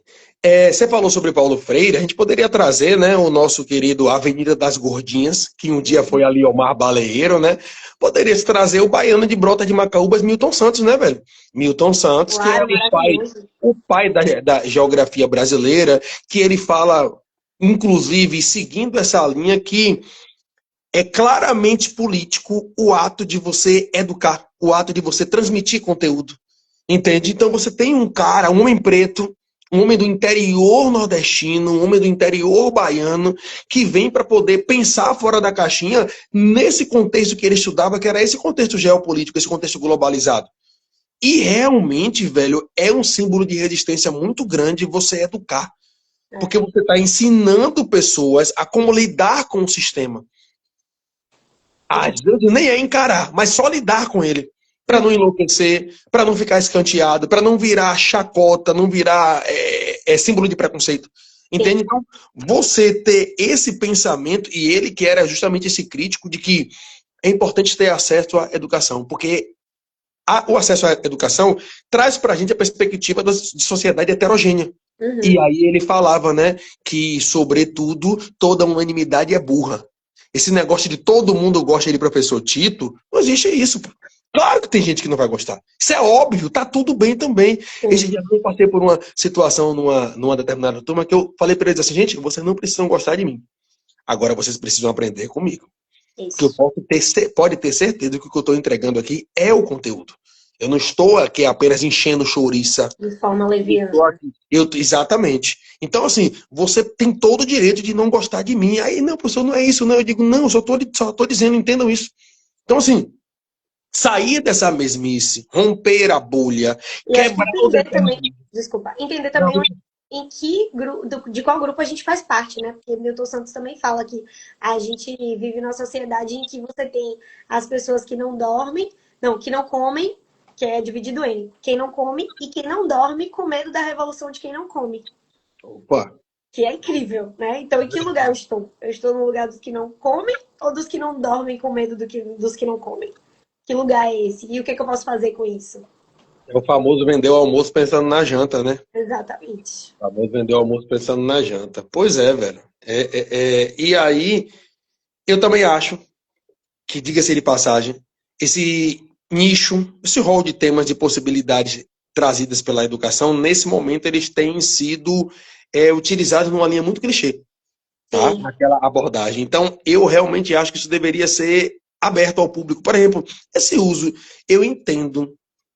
Você falou sobre Paulo Freire, a gente poderia trazer, né, o nosso querido Avenida das Gordinhas, que um dia foi ali ao Mar Baleeiro, né? Poderia se trazer o baiano de Brota de Macaúbas, Milton Santos, né, velho? Milton Santos, Claro, que é o pai da geografia brasileira, que ele fala, inclusive, seguindo essa linha, que é claramente político o ato de você educar, o ato de você transmitir conteúdo. Entende? Então você tem um cara, um homem preto, um homem do interior nordestino, um homem do interior baiano, que vem para poder pensar fora da caixinha nesse contexto que ele estudava, que era esse contexto geopolítico, esse contexto globalizado. E realmente, velho, é um símbolo de resistência muito grande você educar. Porque você está ensinando pessoas a como lidar com o sistema. Às vezes nem é encarar, mas só lidar com ele. Para não enlouquecer, para não ficar escanteado, para não virar chacota, não virar símbolo de preconceito. Entende? Então, você ter esse pensamento, e ele que era justamente esse crítico de que é importante ter acesso à educação, porque o acesso à educação traz para a gente a perspectiva de sociedade heterogênea. Uhum. E aí ele falava, né, que, sobretudo, toda unanimidade é burra. Esse negócio de todo mundo gosta de professor Tito, não existe isso. Claro que tem gente que não vai gostar. Isso é óbvio, tá tudo bem também. Esse dia eu passei por uma situação numa determinada turma que eu falei para eles assim, gente, vocês não precisam gostar de mim. Agora vocês precisam aprender comigo. Porque eu pode ter certeza que o que eu estou entregando aqui é o conteúdo. Eu não estou aqui apenas enchendo chouriça. De forma leviana. Exatamente. Então, assim, você tem todo o direito de não gostar de mim. Aí, não, professor, não é isso, não. Eu digo, não, eu só estou dizendo, entendam isso. Então, assim, sair dessa mesmice, romper a bolha, quebrar entender também de qual grupo a gente faz parte, né? Porque Milton Santos também fala que a gente vive numa sociedade em que você tem as pessoas que não dormem, que não comem, que é dividido em quem não come e quem não dorme com medo da revolução de quem não come. Opa! que é incrível, né? Então, em que lugar eu estou? Eu estou no lugar dos que não comem ou dos que não dormem com medo dos que não comem? Que lugar é esse? E o que, que eu posso fazer com isso? É o famoso vender o almoço pensando na janta, né? Exatamente. O famoso vender o almoço pensando na janta. Pois é, velho. E aí, eu também acho que, diga-se de passagem, esse nicho, esse rol de temas de possibilidades trazidas pela educação, nesse momento eles têm sido utilizados numa linha muito clichê, tá? Sim, Naquela abordagem. Então, eu realmente acho que isso deveria ser aberto ao público. Por exemplo, esse uso, eu entendo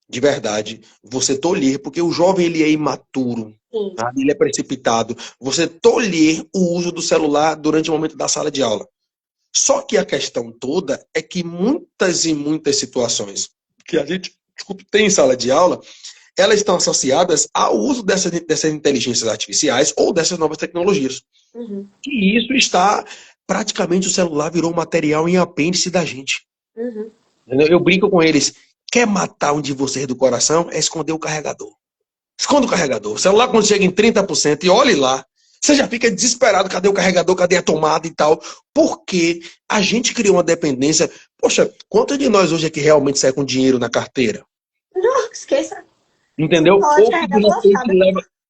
de verdade você tolher, porque o jovem ele é imaturo, sim, tá? Ele é precipitado. Você tolher o uso do celular durante o momento da sala de aula. Só que a questão toda é que muitas e muitas situações que a gente, desculpe, tem em sala de aula, elas estão associadas ao uso dessas inteligências artificiais ou dessas novas tecnologias. uhum, E isso está, praticamente o celular virou um material em apêndice da gente. uhum. Eu brinco com eles, quer matar um de vocês do coração? É esconder o carregador. Esconda o carregador. O celular quando chega em 30% e olhe lá, você já fica desesperado, cadê o carregador, cadê a tomada e tal. Porque a gente criou uma dependência. Poxa, quantos de nós hoje é que realmente sai com dinheiro na carteira? Não, esqueça. Sem Entendeu? bola de carregar lascada.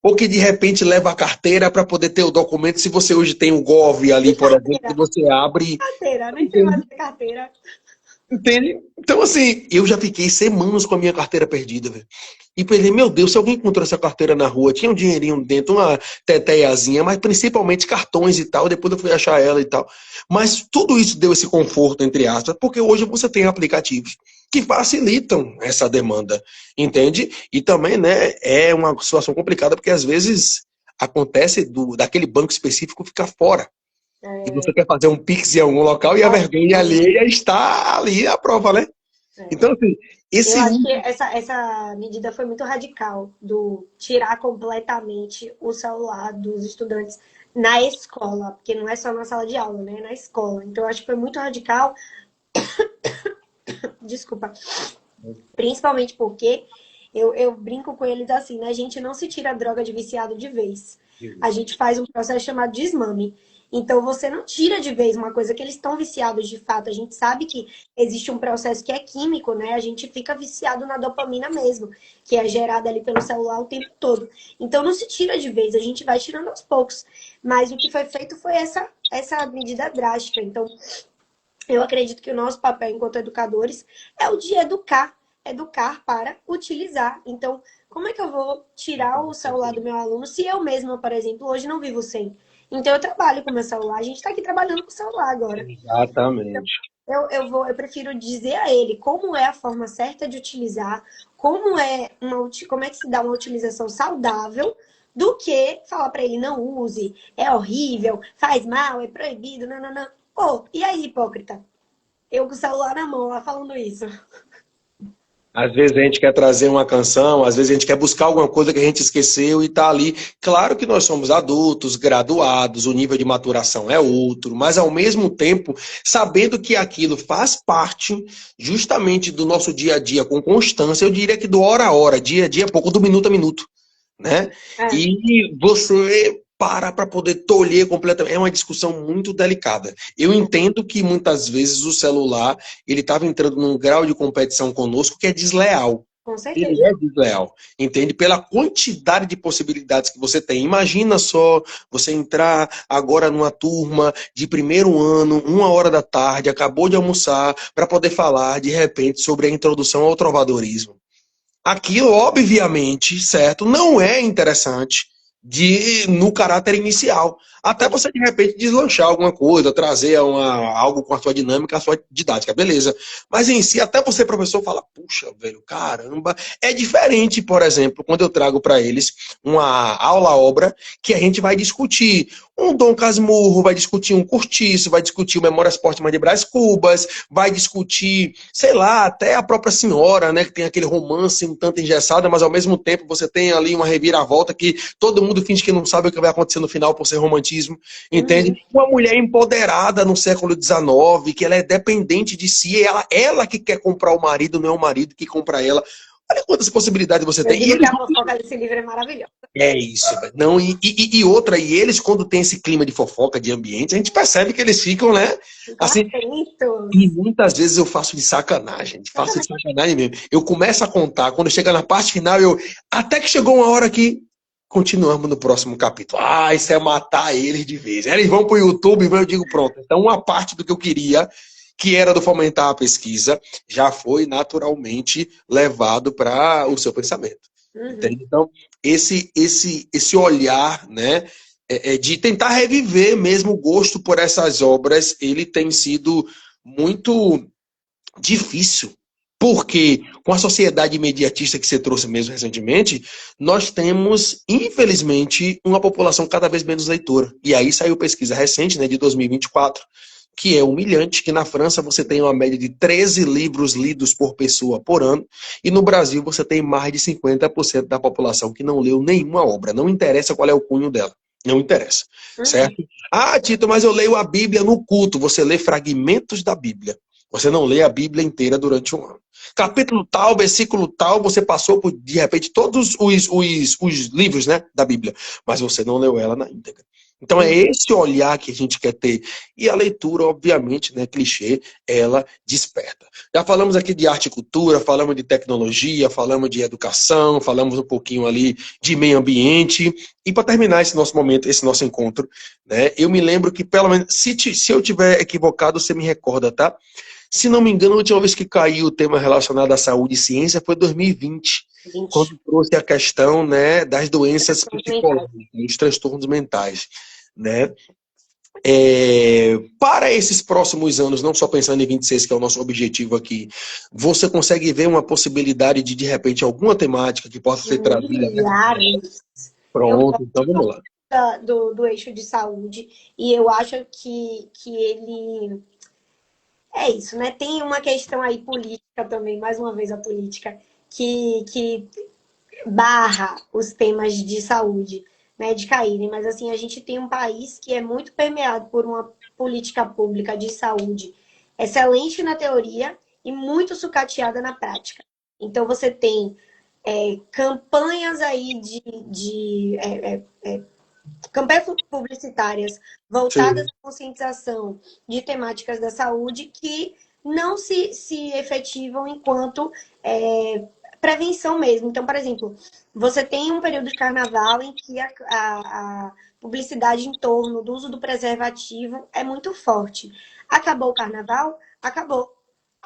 Ou que de repente leva a carteira para poder ter o documento. Se você hoje tem o Gov ali, E por exemplo, que carteira? você abre. Carteira, nem sei mais Entende? o que é carteira. Entende? Então, assim, eu já fiquei semanas com a minha carteira perdida, velho. E pensei, meu Deus, se alguém encontrou essa carteira na rua, tinha um dinheirinho dentro, uma teteiazinha, mas principalmente cartões e tal, depois eu fui achar ela e tal. Mas tudo isso deu esse conforto, entre aspas, porque hoje você tem aplicativos que facilitam essa demanda, entende? E também, né, é uma situação complicada, porque às vezes acontece daquele banco específico ficar fora. E É, você quer fazer um Pix em algum local e a vergonha alheia está ali à prova, né? é. Então, assim, Eu esse acho uso. que essa medida foi muito radical, do tirar completamente o celular dos estudantes na escola, porque não é só na sala de aula, né? É na escola. Então, eu acho que foi muito radical, desculpa, principalmente porque eu brinco com eles assim, né? A gente não se tira a droga de viciado de vez. A gente faz um processo chamado desmame. Então, você não tira de vez uma coisa que eles estão viciados de fato. A gente sabe que existe um processo que é químico, né? A gente fica viciado na dopamina mesmo, que é gerada ali pelo celular o tempo todo. Então, não se tira de vez, a gente vai tirando aos poucos. Mas o que foi feito foi essa medida drástica. Então, eu acredito que o nosso papel enquanto educadores é o de educar, educar para utilizar. Então, como é que eu vou tirar o celular do meu aluno se eu mesma, por exemplo, hoje não vivo sem? Então, eu trabalho com o meu celular. A gente está aqui trabalhando com o celular agora. Exatamente. Eu prefiro dizer a ele como é a forma certa de utilizar, como é que se dá uma utilização saudável, do que falar para ele não use, é horrível, faz mal, é proibido, não, não, não. Pô, e aí, hipócrita? Eu com o celular na mão lá falando isso. Às vezes a gente quer trazer uma canção, às vezes a gente quer buscar alguma coisa que a gente esqueceu e tá ali. Claro que nós somos adultos, graduados, o nível de maturação é outro, mas ao mesmo tempo, sabendo que aquilo faz parte justamente do nosso dia a dia com constância, eu diria que do hora a hora, dia a dia, pouco do minuto a minuto, né? É, E você para poder tolher completamente. É uma discussão muito delicada. Eu entendo que muitas vezes o celular ele estava entrando num grau de competição conosco que é desleal. com Ele certeza. é desleal, entende? Pela quantidade de possibilidades que você tem. Imagina só você entrar agora numa turma de primeiro ano, 1 hora da tarde, acabou de almoçar, para poder falar de repente sobre a introdução ao trovadorismo. Aquilo, obviamente, certo, não é interessante no caráter inicial. Até você, de repente, deslanchar alguma coisa, trazer algo com a sua dinâmica, a sua didática, beleza. Mas em si, até você, professor, fala, puxa, velho, caramba. É diferente, por exemplo, quando eu trago para eles uma aula-obra que a gente vai discutir um Dom Casmurro, vai discutir um Cortiço, vai discutir o Memórias Póstumas de Brás Cubas, vai discutir, sei lá, até a própria senhora, né, que tem aquele romance um tanto engessado, mas ao mesmo tempo você tem ali uma reviravolta que todo mundo finge que não sabe o que vai acontecer no final por ser romantismo, entende? Uhum, Uma mulher empoderada no século XIX, que ela é dependente de si, ela que quer comprar o marido, não é o marido que compra ela. Olha quantas possibilidades você Eu tem. E digo que eles a fofoca desse livro é maravilhosa. é isso, velho. Não, e outra, e eles, quando tem esse clima de fofoca, de ambiente, a gente percebe que eles ficam, né? Ficam Assim, e atentos. muitas vezes eu faço de sacanagem, faço de sacanagem mesmo. Eu começo a contar, quando chega na parte final, até que chegou uma hora que continuamos no próximo capítulo. Ah, isso é matar eles de vez. Aí eles vão pro YouTube e eu digo, pronto. Então, uma parte do que eu queria, que era do fomentar a pesquisa, já foi naturalmente levado para o seu pensamento. Uhum. Entende? Então, esse olhar, né, de tentar reviver mesmo o gosto por essas obras, ele tem sido muito difícil. Porque, com a sociedade imediatista que você trouxe mesmo recentemente, nós temos, infelizmente, uma população cada vez menos leitora. E aí saiu pesquisa recente, né, de 2024, que é humilhante, que na França você tem uma média de 13 livros lidos por pessoa por ano, e no Brasil você tem mais de 50% da população que não leu nenhuma obra. Não interessa qual é o cunho dela. Não interessa, Uhum. certo? Ah, Tito, mas eu leio a Bíblia no culto. Você lê fragmentos da Bíblia. Você não lê a Bíblia inteira durante um ano. Capítulo tal, versículo tal, você passou por, de repente, todos os livros, né, da Bíblia, mas você não leu ela na íntegra. Então é Uhum. esse olhar que a gente quer ter. E a leitura, obviamente, né, clichê, ela desperta. Já falamos aqui de arte e cultura, falamos de tecnologia, falamos de educação, falamos um pouquinho ali de meio ambiente. E para terminar esse nosso momento, esse nosso encontro, né, eu me lembro que, pelo menos, se eu tiver equivocado, você me recorda, tá? Se não me engano, a última vez que caiu o tema relacionado à saúde e ciência foi em 2020, 20. quando trouxe a questão, né, das doenças Transtornos mentais. psicológicas, dos transtornos mentais, né? Para esses próximos anos, não só pensando em 26, que é o nosso objetivo aqui, você consegue ver uma possibilidade de repente, alguma temática que possa ser trazida, né? Milhares. Eu Pronto, gosto então vamos lá. do eixo de saúde e eu acho que ele é isso, né? Tem uma questão aí política também, mais uma vez a política, que barra os temas de saúde, né, de caírem. Mas assim, a gente tem um país que é muito permeado por uma política pública de saúde excelente na teoria e muito sucateada na prática. Então você tem campanhas aí campanhas publicitárias voltadas Sim, à conscientização de temáticas da saúde que não se efetivam enquanto prevenção mesmo. Então, por exemplo, você tem um período de carnaval em que a publicidade em torno do uso do preservativo é muito forte. Acabou o carnaval? Acabou.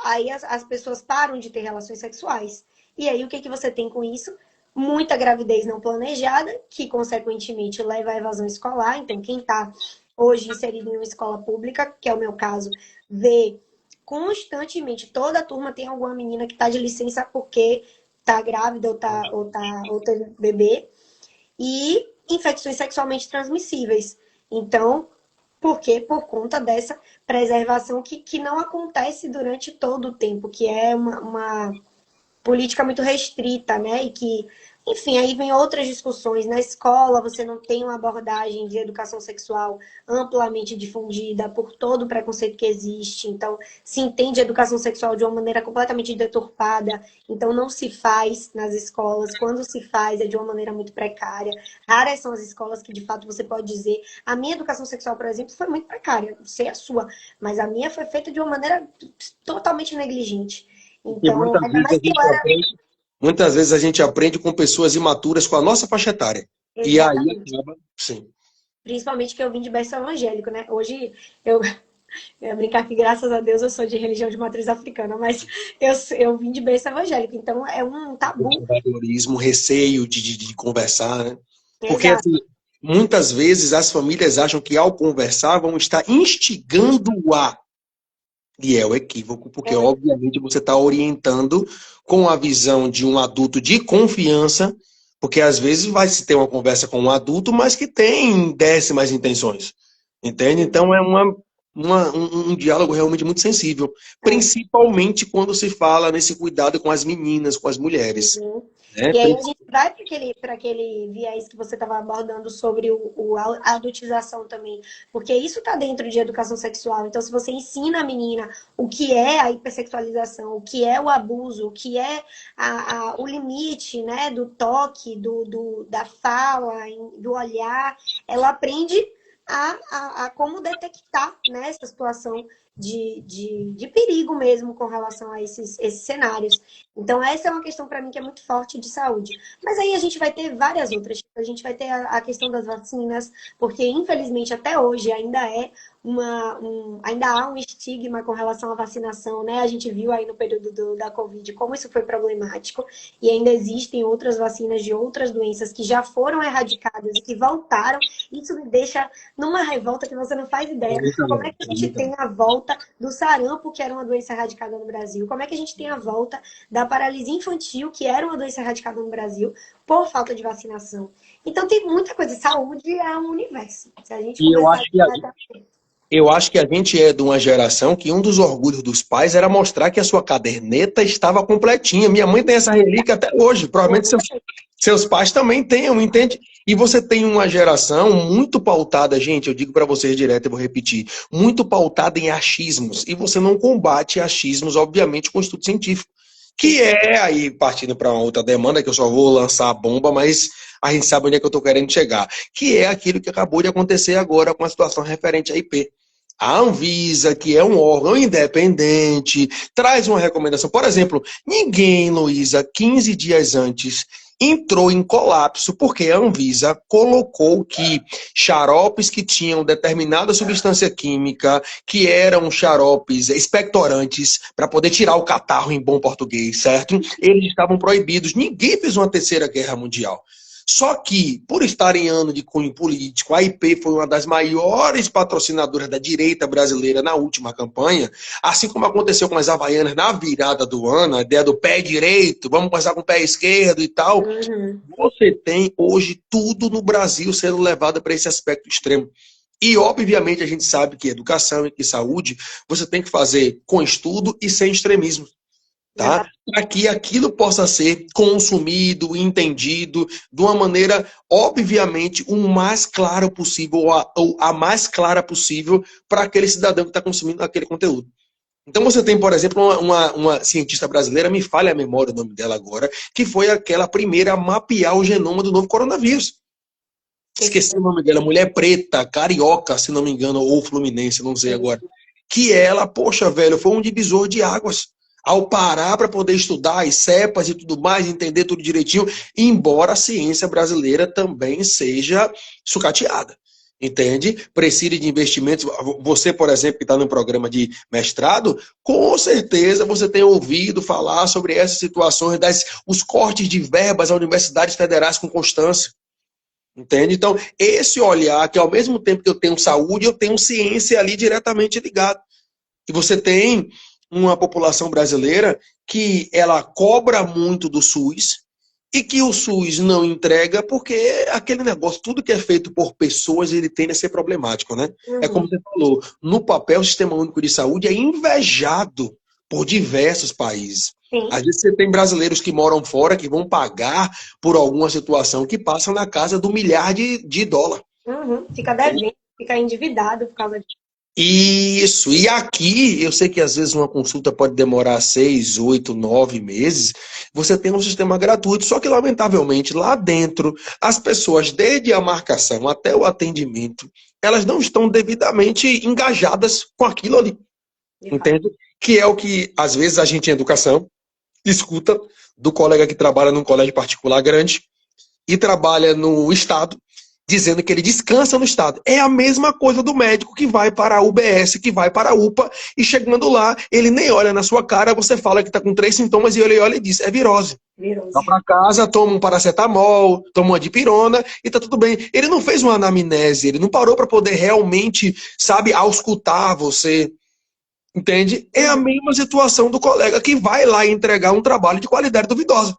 Aí as pessoas param de ter relações sexuais. E aí o que você tem com isso? Muita gravidez não planejada, que consequentemente leva à evasão escolar. Então, quem está hoje inserido em uma escola pública, que é o meu caso, vê constantemente, toda a turma tem alguma menina que está de licença porque está grávida ou teve bebê, e infecções sexualmente transmissíveis. Então, por quê? Por conta dessa preservação que não acontece durante todo o tempo, que é uma política muito restrita, né? E que, enfim, aí vem outras discussões. Na escola, você não tem uma abordagem de educação sexual amplamente difundida por todo o preconceito que existe. Então, se entende a educação sexual de uma maneira completamente deturpada. Então, não se faz nas escolas. Quando se faz, é de uma maneira muito precária. Raras são as escolas que, de fato, você pode dizer. A minha educação sexual, por exemplo, foi muito precária. Não sei a sua, mas a minha foi feita de uma maneira totalmente negligente. porque Então, ainda mais que eu era. muitas vezes a gente aprende com pessoas imaturas com a nossa faixa etária. E aí Exatamente. acaba, sim. Principalmente que eu vim de berço evangélico, né? Hoje eu, eu ia brincar que, graças a Deus, eu sou de religião de matriz africana, mas eu vim de berço evangélico. Então, é um tabu. Conservadorismo, receio de conversar, né? Porque Exato. assim, muitas vezes as famílias acham que ao conversar vão estar instigando a. E é o equívoco, porque É, obviamente você está orientando com a visão de um adulto de confiança, porque às vezes vai se ter uma conversa com um adulto, mas que tem décimas intenções. Entende? Então é um diálogo realmente muito sensível, principalmente quando se fala nesse cuidado com as meninas, com as mulheres. Uhum. Né? E aí a gente vai para aquele viés que você estava abordando sobre a adultização também, porque isso está dentro de educação sexual. Então, se você ensina a menina o que é a hipersexualização, o que é o abuso, o que é o limite, né, do toque, da fala, do olhar, ela aprende a como detectar, né, essa situação de perigo mesmo com relação a esses cenários. Então, essa é uma questão para mim que é muito forte de saúde. Mas aí a gente vai ter várias outras. A gente vai ter a questão das vacinas, porque infelizmente até hoje ainda há um estigma com relação à vacinação, né? A gente viu aí no período da Covid como isso foi problemático, e ainda existem outras vacinas de outras doenças que já foram erradicadas e que voltaram. Isso me deixa numa revolta que você não faz ideia. Como é que a gente tem a volta do sarampo, que era uma doença erradicada no Brasil? Como é que a gente tem a volta da paralisia infantil, que era uma doença erradicada no Brasil, por falta de vacinação? Então tem muita coisa. Saúde é um universo. Se a gente E conversar eu acho que a gente é de uma geração que um dos orgulhos dos pais era mostrar que a sua caderneta estava completinha. Minha mãe tem essa relíquia até hoje. Provavelmente seus pais também tenham, entende? E você tem uma geração muito pautada, gente, eu digo para vocês direto, eu vou repetir, muito pautada em achismos. E você não combate achismos, obviamente, com estudo científico. Que é, aí partindo para uma outra demanda, que eu só vou lançar a bomba, mas a gente sabe onde é que eu estou querendo chegar. Que é aquilo que acabou de acontecer agora com a situação referente à IP. A Anvisa, que é um órgão independente, traz uma recomendação. Por exemplo, ninguém, Luísa, 15 dias antes, entrou em colapso porque a Anvisa colocou que xaropes que tinham determinada substância química, que eram xaropes expectorantes, para poder tirar o catarro em bom português, certo? Eles estavam proibidos. Ninguém fez uma terceira guerra mundial. Só que, por estar em ano de cunho político, a IP foi uma das maiores patrocinadoras da direita brasileira na última campanha, assim como aconteceu com as Havaianas na virada do ano, a ideia do pé direito, vamos começar com o pé esquerdo e tal. Você tem hoje tudo no Brasil sendo levado para esse aspecto extremo. E, obviamente, a gente sabe que educação e que saúde você tem que fazer com estudo e sem extremismo. Tá? Para que aquilo possa ser consumido, entendido de uma maneira, obviamente, o mais clara possível, ou a mais clara possível para aquele cidadão que está consumindo aquele conteúdo. Então você tem, por exemplo, uma cientista brasileira, me falha a memória o nome dela agora, que foi aquela primeira a mapear o genoma do novo coronavírus. Esqueci o nome dela, mulher preta, carioca, se não me engano, ou fluminense, não sei agora. Que ela, poxa, velho, foi um divisor de águas. Ao parar para poder estudar as cepas e tudo mais, entender tudo direitinho, embora a ciência brasileira também seja sucateada. Entende? Precisa de investimentos. Você, por exemplo, que está no programa de mestrado, com certeza você tem ouvido falar sobre essas situações, os cortes de verbas a universidades federais com constância. Entende? Então, esse olhar que ao mesmo tempo que eu tenho saúde, eu tenho ciência ali diretamente ligado. E você tem uma população brasileira que ela cobra muito do SUS e que o SUS não entrega porque aquele negócio, tudo que é feito por pessoas, ele tende a ser problemático, né? É como você falou, no papel o Sistema Único de Saúde é invejado por diversos países. Sim. Às vezes você tem brasileiros que moram fora que vão pagar por alguma situação que passa na casa do milhar de dólar. Fica devendo, fica endividado por causa disso. Isso, e aqui, eu sei que às vezes uma consulta pode demorar 6, 8, 9 meses, você tem um sistema gratuito, só que lamentavelmente lá dentro, as pessoas, desde a marcação até o atendimento, elas não estão devidamente engajadas com aquilo ali, entende? Que é o que às vezes a gente em educação escuta do colega que trabalha num colégio particular grande e trabalha no estado, dizendo que ele descansa no estado. É a mesma coisa do médico que vai para a UBS, que vai para a UPA, e chegando lá, ele nem olha na sua cara, você fala que está com 3 sintomas, e ele olha e diz, é virose. Vai para casa, toma um paracetamol, toma uma dipirona, e tá tudo bem. Ele não fez uma anamnese, ele não parou para poder realmente, sabe, auscultar você. Entende? É a mesma situação do colega que vai lá entregar um trabalho de qualidade duvidosa.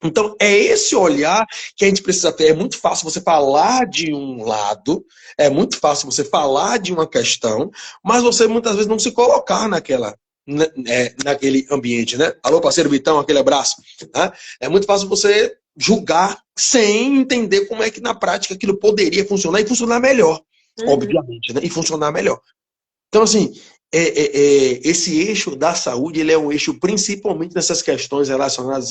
Então, é esse olhar que a gente precisa ter. É muito fácil você falar de um lado, é muito fácil você falar de uma questão, mas você muitas vezes não se colocar naquele ambiente, né? Alô, parceiro Vitão, aquele abraço. Né? É muito fácil você julgar sem entender como é que na prática aquilo poderia funcionar e funcionar melhor, Uhum. obviamente, né? E funcionar melhor. Então, assim, esse eixo da saúde, ele é um eixo principalmente nessas questões relacionadas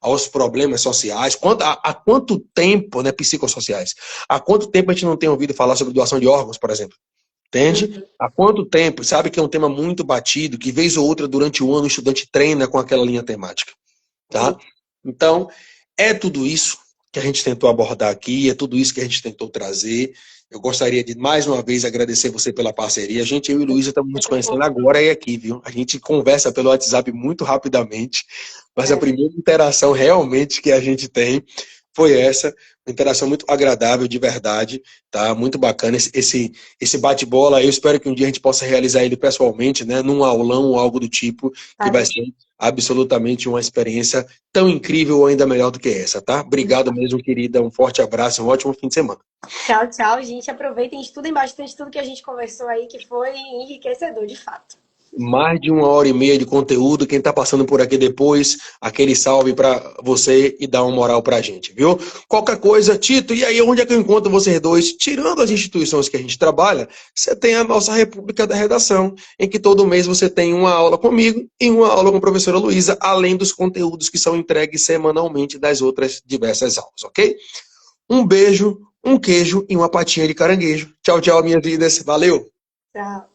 aos problemas sociais. Há quanto tempo, né, psicossociais, há quanto tempo a gente não tem ouvido falar sobre doação de órgãos, por exemplo? Entende? Uhum. Há quanto tempo? Sabe que é um tema muito batido, que vez ou outra, durante o ano, o estudante treina com aquela linha temática. Tá? Sim. Então, é tudo isso que a gente tentou abordar aqui, é tudo isso que a gente tentou trazer. Eu gostaria de, mais uma vez, agradecer você pela parceria. Eu e Luísa estamos nos conhecendo agora e aqui, viu? A gente conversa pelo WhatsApp muito rapidamente, mas a É. primeira interação realmente que a gente tem foi essa, uma interação muito agradável, de verdade, tá? Muito bacana esse bate-bola. Eu espero que um dia a gente possa realizar ele pessoalmente, né? Num aulão ou algo do tipo, que vai Farei. ser absolutamente uma experiência tão incrível ou ainda melhor do que essa, tá? Obrigado mesmo, querida. Um forte abraço, um ótimo fim de semana. Tchau, tchau, gente. Aproveitem, estudem bastante tudo que a gente conversou aí, que foi enriquecedor, de fato. Mais de 1 hora e meia de conteúdo. Quem tá passando por aqui depois, aquele salve para você e dá uma moral pra gente, viu? Qualquer coisa, Tito, e aí onde é que eu encontro vocês dois? Tirando as instituições que a gente trabalha, você tem a nossa República da Redação, em que todo mês você tem uma aula comigo e uma aula com a professora Luísa, além dos conteúdos que são entregues semanalmente das outras diversas aulas, ok? Um beijo, um queijo e uma patinha de caranguejo. Tchau, tchau, minhas vidas. Valeu! Tchau.